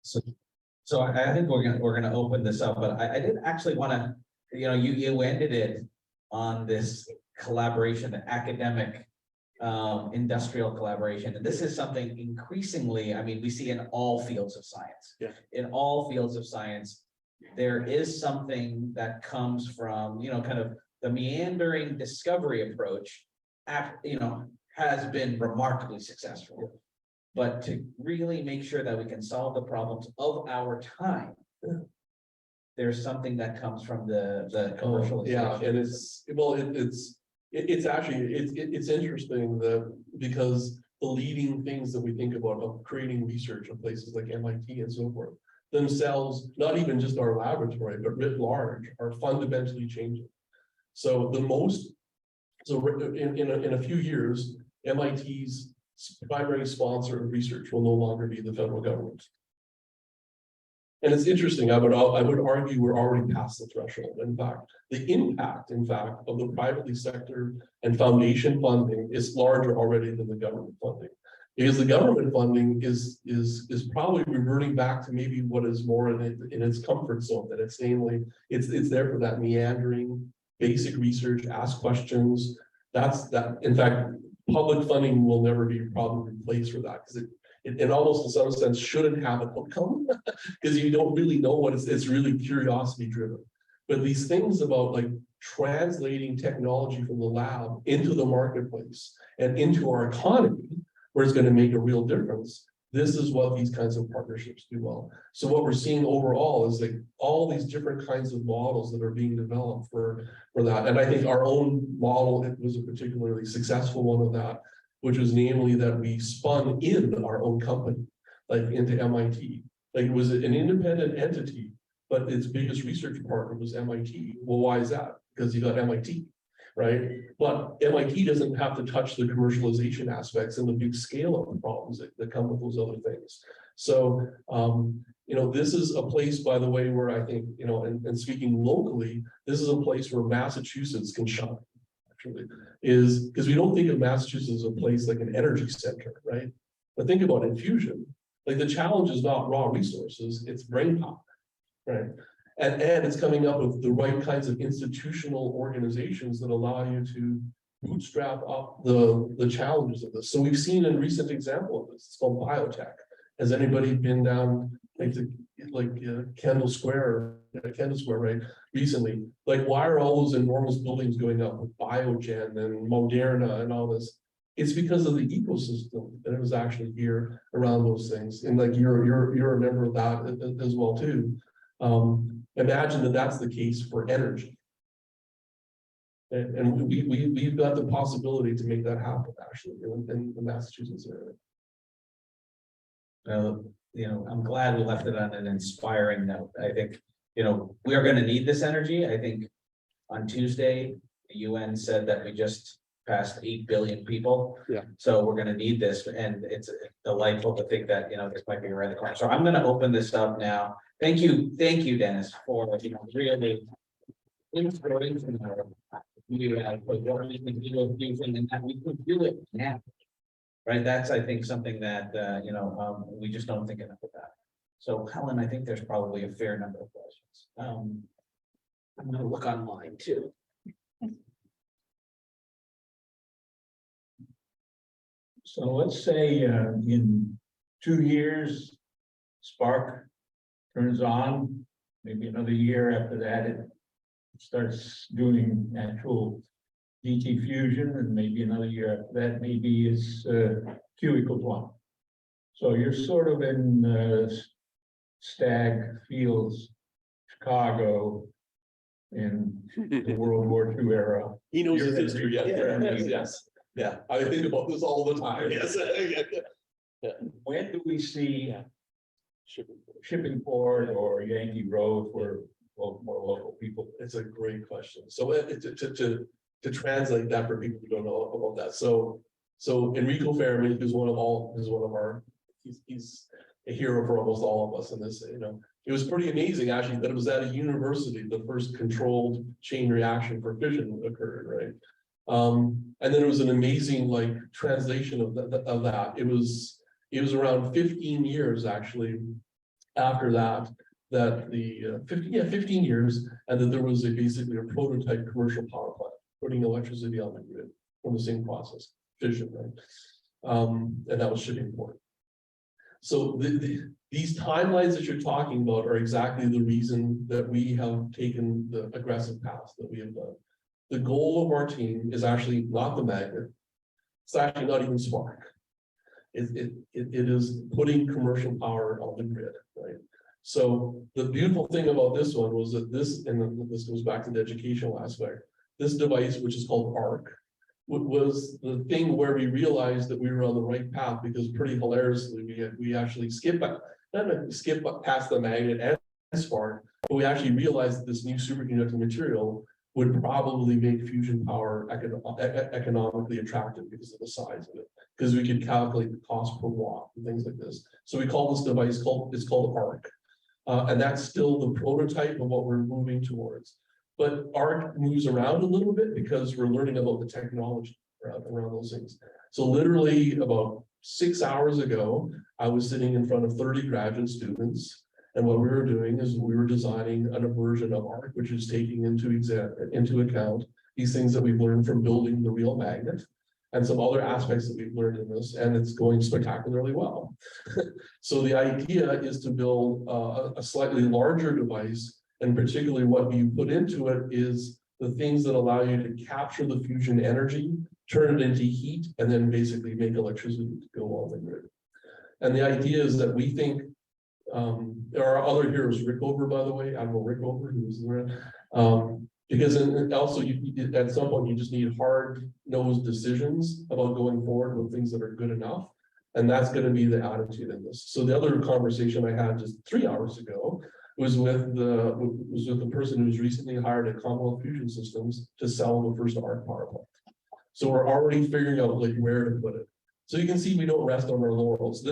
So I think we're gonna open this up, but I did actually want to, you ended it on this collaboration, the academic industrial collaboration, and this is something increasingly, I mean, we see in all fields of science. Yeah. In all fields of science, there is something that comes from, kind of the meandering discovery approach, has been remarkably successful. But to really make sure that we can solve the problems of our time, there's something that comes from the commercialization. Yeah, and it's actually interesting that because the leading things that we think about of creating research in places like MIT and so forth themselves, not even just our laboratory, but writ large, are fundamentally changing. So in a few years, MIT's primary sponsor of research will no longer be the federal government. And it's interesting, I would argue we're already past the threshold. In fact, the impact, of the privately sector and foundation funding is larger already than the government funding. Because the government funding is probably reverting back to maybe what is more in its comfort zone, that it's namely, it's there for that meandering, basic research, ask questions. In fact, public funding will never be probably replaced for that, because it almost in some sense shouldn't have an outcome because you don't really know what it's really curiosity driven. But these things about like translating technology from the lab into the marketplace and into our economy, where it's going to make a real difference, this is what these kinds of partnerships do well. So what we're seeing overall is like all these different kinds of models that are being developed for that. And I think our own model, it was a particularly successful one of that, which was namely that we spun in our own company, like into MIT. Like it was an independent entity, but its biggest research partner was MIT. Well, why is that? Because you got MIT, right? But MIT doesn't have to touch the commercialization aspects and the big scale of the problems that come with those other things. So, this is a place, by the way, where I think, and speaking locally, this is a place where Massachusetts can shine. Is because we don't think of Massachusetts as a place like an energy center, right? But think about infusion. Like the challenge is not raw resources, it's brain power, right? And it's coming up with the right kinds of institutional organizations that allow you to bootstrap up the challenges of this. So we've seen a recent example of this. It's called biotech. Has anybody been down Kendall Square, right? Recently, like why are all those enormous buildings going up with Biogen and Moderna and all this? It's because of the ecosystem that was actually here around those things. And like you're a member of that as well too. Imagine that that's the case for energy. And we've got the possibility to make that happen actually in the Massachusetts area. I'm glad we left it on an inspiring note. I think, we are gonna need this energy. I think on Tuesday, the UN said that we just passed 8 billion people. Yeah. So we're gonna need this, and it's delightful to think that, this might be around the corner. So I'm gonna open this up now. Thank you, Dennis, for, really inspirational. You for what we can do with fusion and that we can do it now. Right, that's, I think, something that, we just don't think enough about. So Helen, I think there's probably a fair number of questions. I'm gonna look online too. So let's say in 2 years, SPARC turns on, maybe another year after that, it starts doing actual DT fusion, and maybe another year after that, maybe it's Q=1. So you're sort of in Stag Fields, Chicago, in the World War II era. He knows his You're history, yes, in- yes, yeah, I think about this all the time, yes. When do we see Shipping. Shipping Port or Yankee Road for more local people? It's a great question. So to translate that for people who don't know about that. So Enrico Fermi is one of our, he's a hero for almost all of us in this, it was pretty amazing actually that it was at a university, the first controlled chain reaction for fission occurred, right? And then it was an amazing translation of that. It was around 15 years actually after that the 15 years, and then there was basically a prototype commercial power plant putting electricity on the grid from the same process, fission, right? And that was Shipping Port. So these timelines that you're talking about are exactly the reason that we have taken the aggressive path that we have done. The goal of our team is actually not the magnet. It's actually not even SPARC. It is putting commercial power on the grid, right? So the beautiful thing about this one was that this goes back to the educational aspect. This device, which is called ARC, was the thing where we realized that we were on the right path, because pretty hilariously, we actually skipped past the magnet and SPARC, but we actually realized that this new superconducting material would probably make fusion power economically attractive because of the size of it, because we could calculate the cost per watt and things like this. So we call this device it's called ARC. And that's still the prototype of what we're moving towards. But ARC moves around a little bit because we're learning about the technology around those things. So literally about 6 hours ago, I was sitting in front of 30 graduate students. And what we were doing is we were designing a version of ARC, which is taking into account these things that we've learned from building the real magnet and some other aspects that we've learned in this, and it's going spectacularly well. So the idea is to build a slightly larger device, and particularly what you put into it is the things that allow you to capture the fusion energy, turn it into heat, and then basically make electricity to go on the grid. And the idea is that we think, there are other heroes, Rickover, by the way, Admiral Rickover, who's there. Because also at some point you just need hard-nosed decisions about going forward with things that are good enough. And that's going to be the attitude in this. So the other conversation I had just 3 hours ago was with the person who was recently hired at Commonwealth Fusion Systems to sell the first ARC power plant. So we're already figuring out where to put it. So you can see we don't rest on our laurels.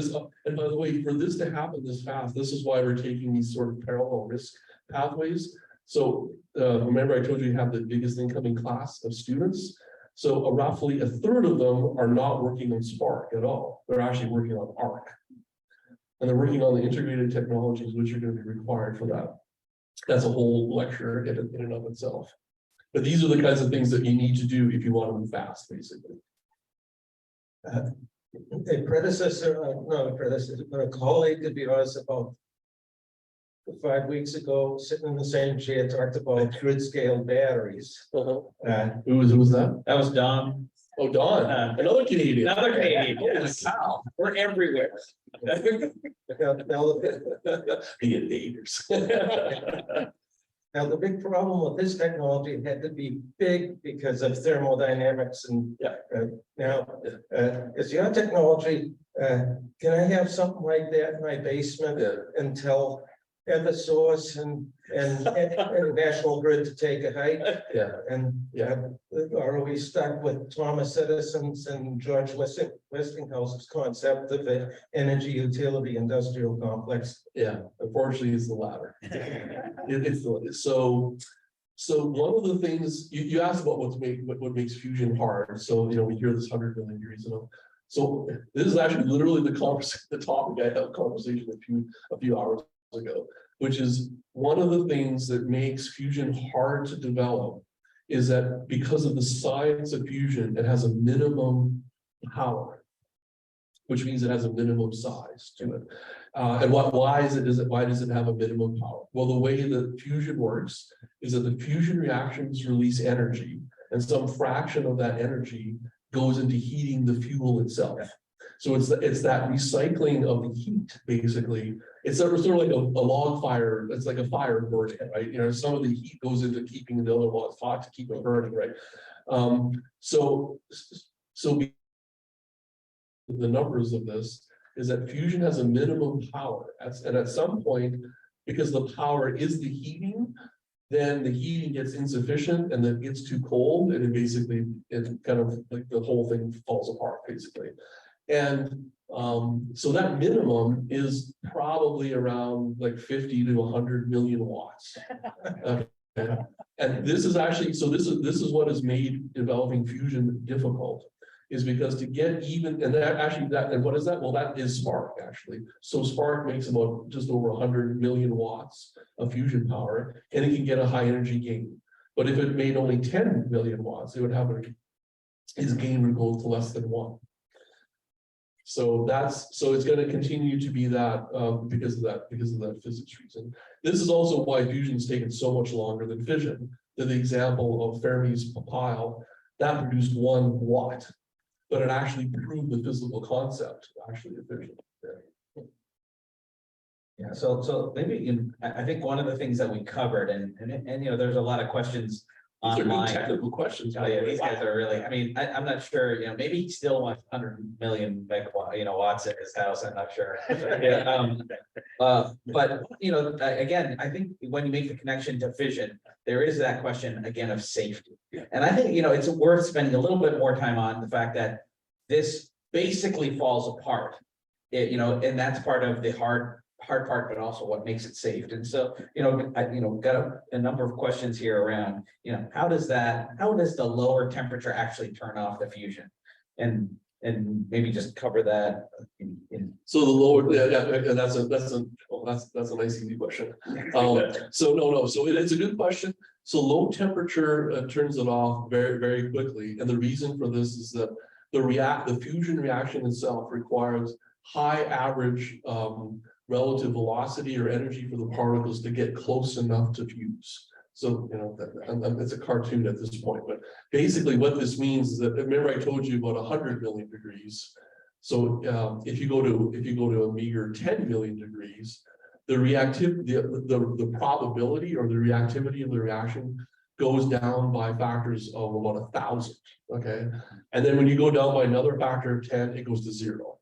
And by the way, for this to happen this fast, this is why we're taking these sort of parallel risk pathways. So remember I told you have the biggest incoming class of students. So roughly a third of them are not working on SPARC at all. They're actually working on ARC. And they're working on the integrated technologies which are going to be required for that. That's a whole lecture in and of itself. But these are the kinds of things that you need to do if you want to move fast, basically. A colleague to be honest about 5 weeks ago, sitting in the same chair, talked about grid scale batteries. Who was that? That was Dom. Oh, Don, another Canadian. Another Canadian, Holy yes. cow. We're everywhere. Now, The invaders. now, the big problem with this technology, it had to be big because of thermodynamics and. Yeah. Now, is your technology, can I have something like that in my basement Yeah. until Eversource and National Grid to take a hike? Yeah. And, or are we stuck with Thomas Edison's and George Westinghouse's concept of an energy utility industrial complex? Yeah, unfortunately, it's the latter. So one of the things you asked about what makes fusion hard. So, we hear this 100 million degrees, So this is actually literally the topic I had a conversation with you a few hours ago, which is one of the things that makes fusion hard to develop is that because of the science of fusion, it has a minimum power, which means it has a minimum size to it. And why does it have a minimum power? Well, the way that fusion works is that the fusion reactions release energy, and some fraction of that energy goes into heating the fuel itself. So it's that recycling of the heat, basically. It's sort of like a log fire. It's like a fire burning, right? Some of the heat goes into keeping the other logs hot to keep it burning, right? So the numbers of this is that fusion has a minimum power. And at some point, because the power is the heating, then the heating gets insufficient and then it gets too cold, and it kind of like the whole thing falls apart, basically. And so that minimum is probably around like 50 to 100 million watts. Okay. And this is actually, this is what has made developing fusion difficult, is because to get even, and what is that? Well, that is SPARC, actually. So SPARC makes about just over 100 million watts of fusion power, and it can get a high energy gain. But if it made only 10 million watts, it would have its gain would go to less than 1. So it's going to continue to be that because of that physics reason. This is also why fusion's taken so much longer than fission. The example of Fermi's pile that produced 1 watt, but it actually proved the physical concept actually of fission. Yeah, so maybe I think one of the things that we covered, and there's a lot of questions These are good online. technical questions. Oh, yeah, these guys are really, I'm not sure, maybe he still wants 100 million watts in his house, I'm not sure. But again, I think when you make the connection to fission, there is that question again of safety. And I think, it's worth spending a little bit more time on the fact that this basically falls apart. And that's part of the hard part, but also what makes it safe. And so, got a number of questions here around, how does the lower temperature actually turn off the fusion? And maybe just cover that So the lower, that's a nice easy question. So it's a good question. So low temperature turns it off very, very quickly. And the reason for this is that the fusion reaction itself requires high average relative velocity or energy for the particles to get close enough to fuse. So, it's a cartoon at this point, but basically what this means is that, remember I told you about 100 million degrees. So if you go to a meager 10 million degrees, the probability or the reactivity of the reaction goes down by factors of about 1,000. Okay. And then when you go down by another factor of 10, it goes to 0.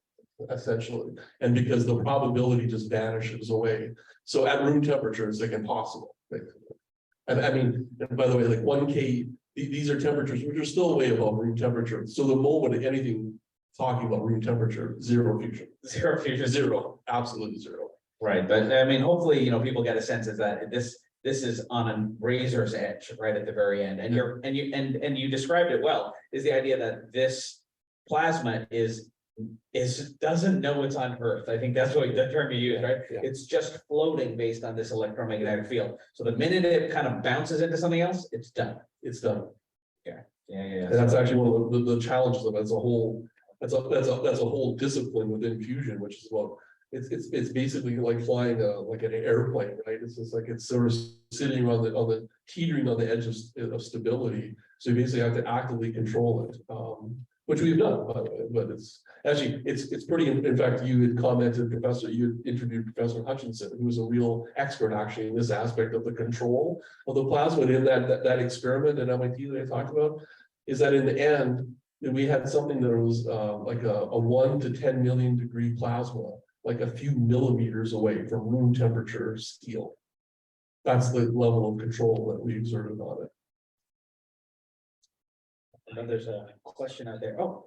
Essentially, and because the probability just vanishes away. So at room temperature, it's like impossible. And by the way, like 1K, these are temperatures which are still way above room temperature. So the moment anything talking about room temperature, 0 fusion. 0 fusion. 0, absolutely 0. Right, but hopefully, people get a sense is that this is on a razor's edge right at the very end, and you described it well, is the idea that this plasma doesn't know it's on Earth. I think that's what the term you use, right? Yeah. It's just floating based on this electromagnetic field. So the minute it kind of bounces into something else, it's done. It's done. Yeah. And that's actually one of the challenges of it. That's a whole discipline within fusion, which is it's basically like flying like an airplane, right? It's just like it's sort of sitting on the teetering on the edge of stability. So you basically have to actively control it, which we've done, by the way, but it's pretty, in fact, you had commented, you had interviewed Professor Hutchinson, who was a real expert actually in this aspect of the control of the plasma. And in that experiment at MIT that I talked about, is that in the end, we had something that was like a 1 to 10 million degree plasma, like a few millimeters away from room temperature steel. That's the level of control that we exerted on it. And there's a question out there. Oh,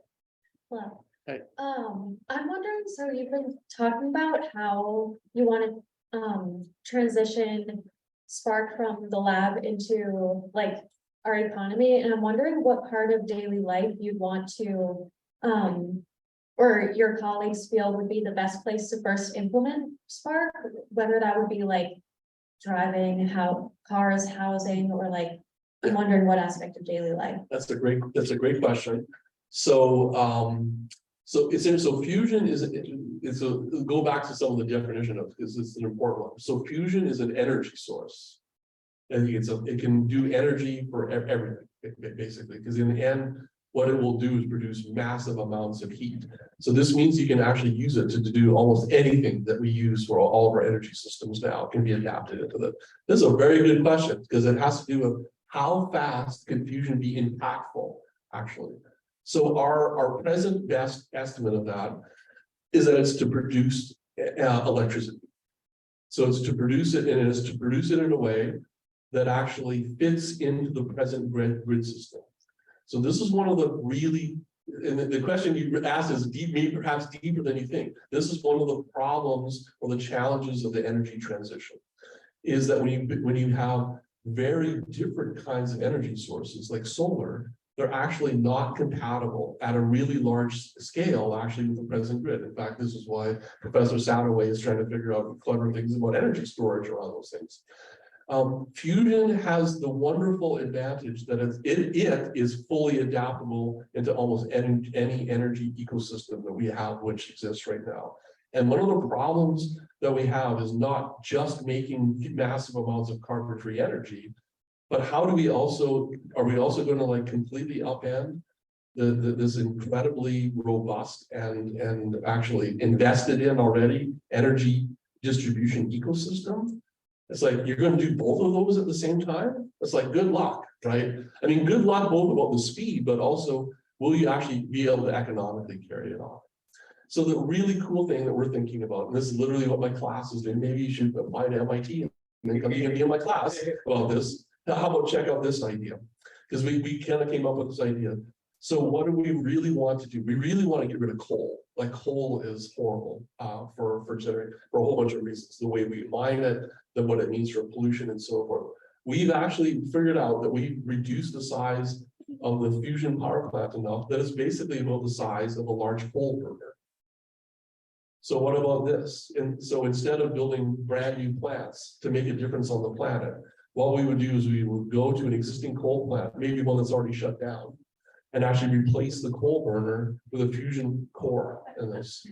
Hello. Hey. I'm wondering, so you've been talking about how you want to transition SPARC from the lab into like our economy, and I'm wondering what part of daily life you'd want to or your colleagues feel would be the best place to first implement SPARC, whether that would be like driving, how cars, housing, or like I'm wondering what aspect of daily life. That's a great question. So, so fusion go back to some of the definition of, because it's an important one. So fusion is an energy source. And it can do energy for everything, basically, because in the end, what it will do is produce massive amounts of heat. So this means you can actually use it to do almost anything that we use for all of our energy systems now can be adapted into that. This is a very good question, because it has to do with how fast can fusion be impactful, actually. So our present best estimate of that is that it's to produce electricity. So it's to produce it, and it's to produce it in a way that actually fits into the present grid system. So this is one of the really, and the question you asked is deep, maybe perhaps deeper than you think. This is one of the problems or the challenges of the energy transition, is that when you have very different kinds of energy sources like solar, they're actually not compatible at a really large scale actually with the present grid. In fact, this is why Professor Satterway is trying to figure out clever things about energy storage around those things. Fusion has the wonderful advantage that it is fully adaptable into almost any energy ecosystem that we have, which exists right now. And one of the problems that we have is not just making massive amounts of carbon-free energy, but how do we also, are we also going to like completely upend this incredibly robust and actually invested in already energy distribution ecosystem? It's like, you're going to do both of those at the same time? It's like, good luck, right? I mean, good luck both about the speed, but also, will you actually be able to economically carry it off? So the really cool thing that we're thinking about, and this is literally what my class is doing, maybe you should apply to MIT and then come be in my class about this. How about check out this idea? Because we kind of came up with this idea. So what do we really want to do? We really want to get rid of coal. Like coal is horrible for generating for a whole bunch of reasons. The way we mine it, what it means for pollution and so forth. We've actually figured out that we reduced the size of the fusion power plant enough that it's basically about the size of a large coal burner. So what about this? And so instead of building brand new plants to make a difference on the planet, what we would do is we would go to an existing coal plant, maybe one that's already shut down, and actually replace the coal burner with a fusion core in this.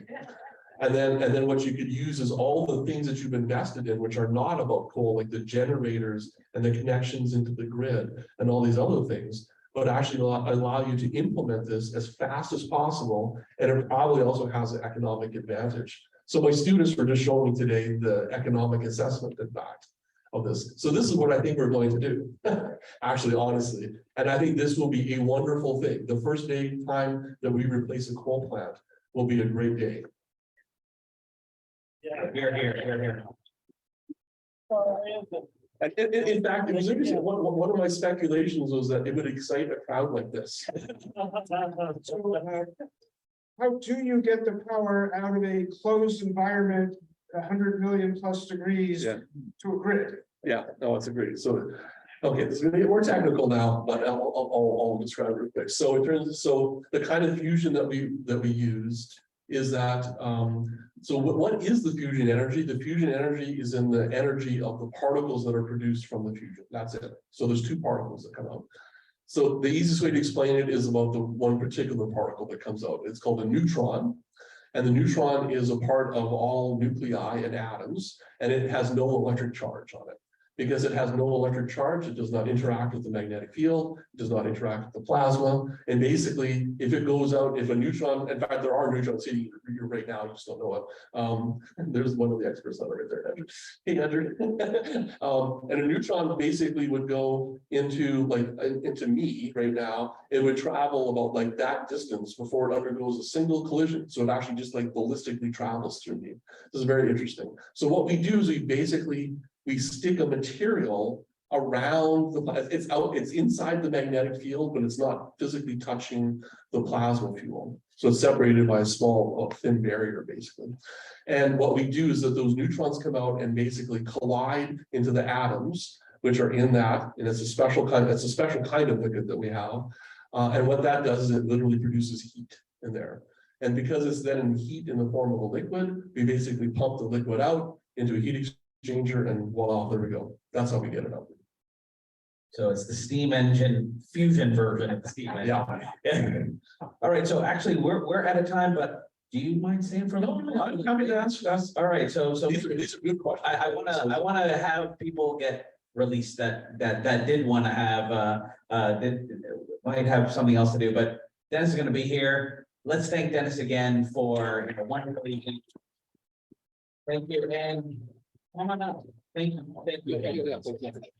And then what you could use is all the things that you've invested in, which are not about coal, like the generators and the connections into the grid and all these other things, but actually allow you to implement this as fast as possible. And it probably also has an economic advantage. So my students were just showing me today the economic assessment impact of this. So this is what I think we're going to do, actually, honestly. And I think this will be a wonderful thing. The first day time that we replace a coal plant will be a great day. yeah, here. And in fact, it was interesting. One of my speculations was that it would excite a crowd like this. How do you get the power out of a closed environment, 100 million plus degrees Yeah. to a grid? Yeah, no, it's agreed. So, okay, this is gonna get more technical now, but I'll describe it real quick. So in terms of, so the kind of fusion that we used is that, so what is the fusion energy? The fusion energy is in the energy of the particles that are produced from the fusion. That's it. So there's two particles that come out. So the easiest way to explain it is about the one particular particle that comes out. It's called a neutron. And the neutron is a part of all nuclei and atoms, and it has no electric charge on it. because it has no electric charge, it does not interact with the magnetic field, it does not interact with the plasma. And basically, if it goes out, if a neutron, in fact, there are neutrons hitting you right now, you just don't know it. There's one of the experts on it right there, Andrew. Hey, Andrew. And a neutron basically would go into into me right now. It would travel about like that distance before it undergoes a single collision. So it actually just like ballistically travels through me. This is very interesting. So what we do is we stick a material around it's inside the magnetic field, but it's not physically touching the plasma fuel. So it's separated by a small, thin barrier, basically. And what we do is that those neutrons come out and basically collide into the atoms, which are in that, and it's a special kind of liquid that we have. And what that does is it literally produces heat in there. And because it's then in heat in the form of a liquid, we basically pump the liquid out into a heat exchanger, and voila, there we go. That's how we get it out. So it's the steam engine fusion version of the steam engine. Yeah. All right, so actually, we're out of time, but do you mind staying for a little bit? I'm happy to answer. All right, so These are good questions. I wanna have people get released that did want to have might have something else to do, but Dennis is gonna be here. Let's thank Dennis again for wonderful evening. Thank you, and come on up. Thank you.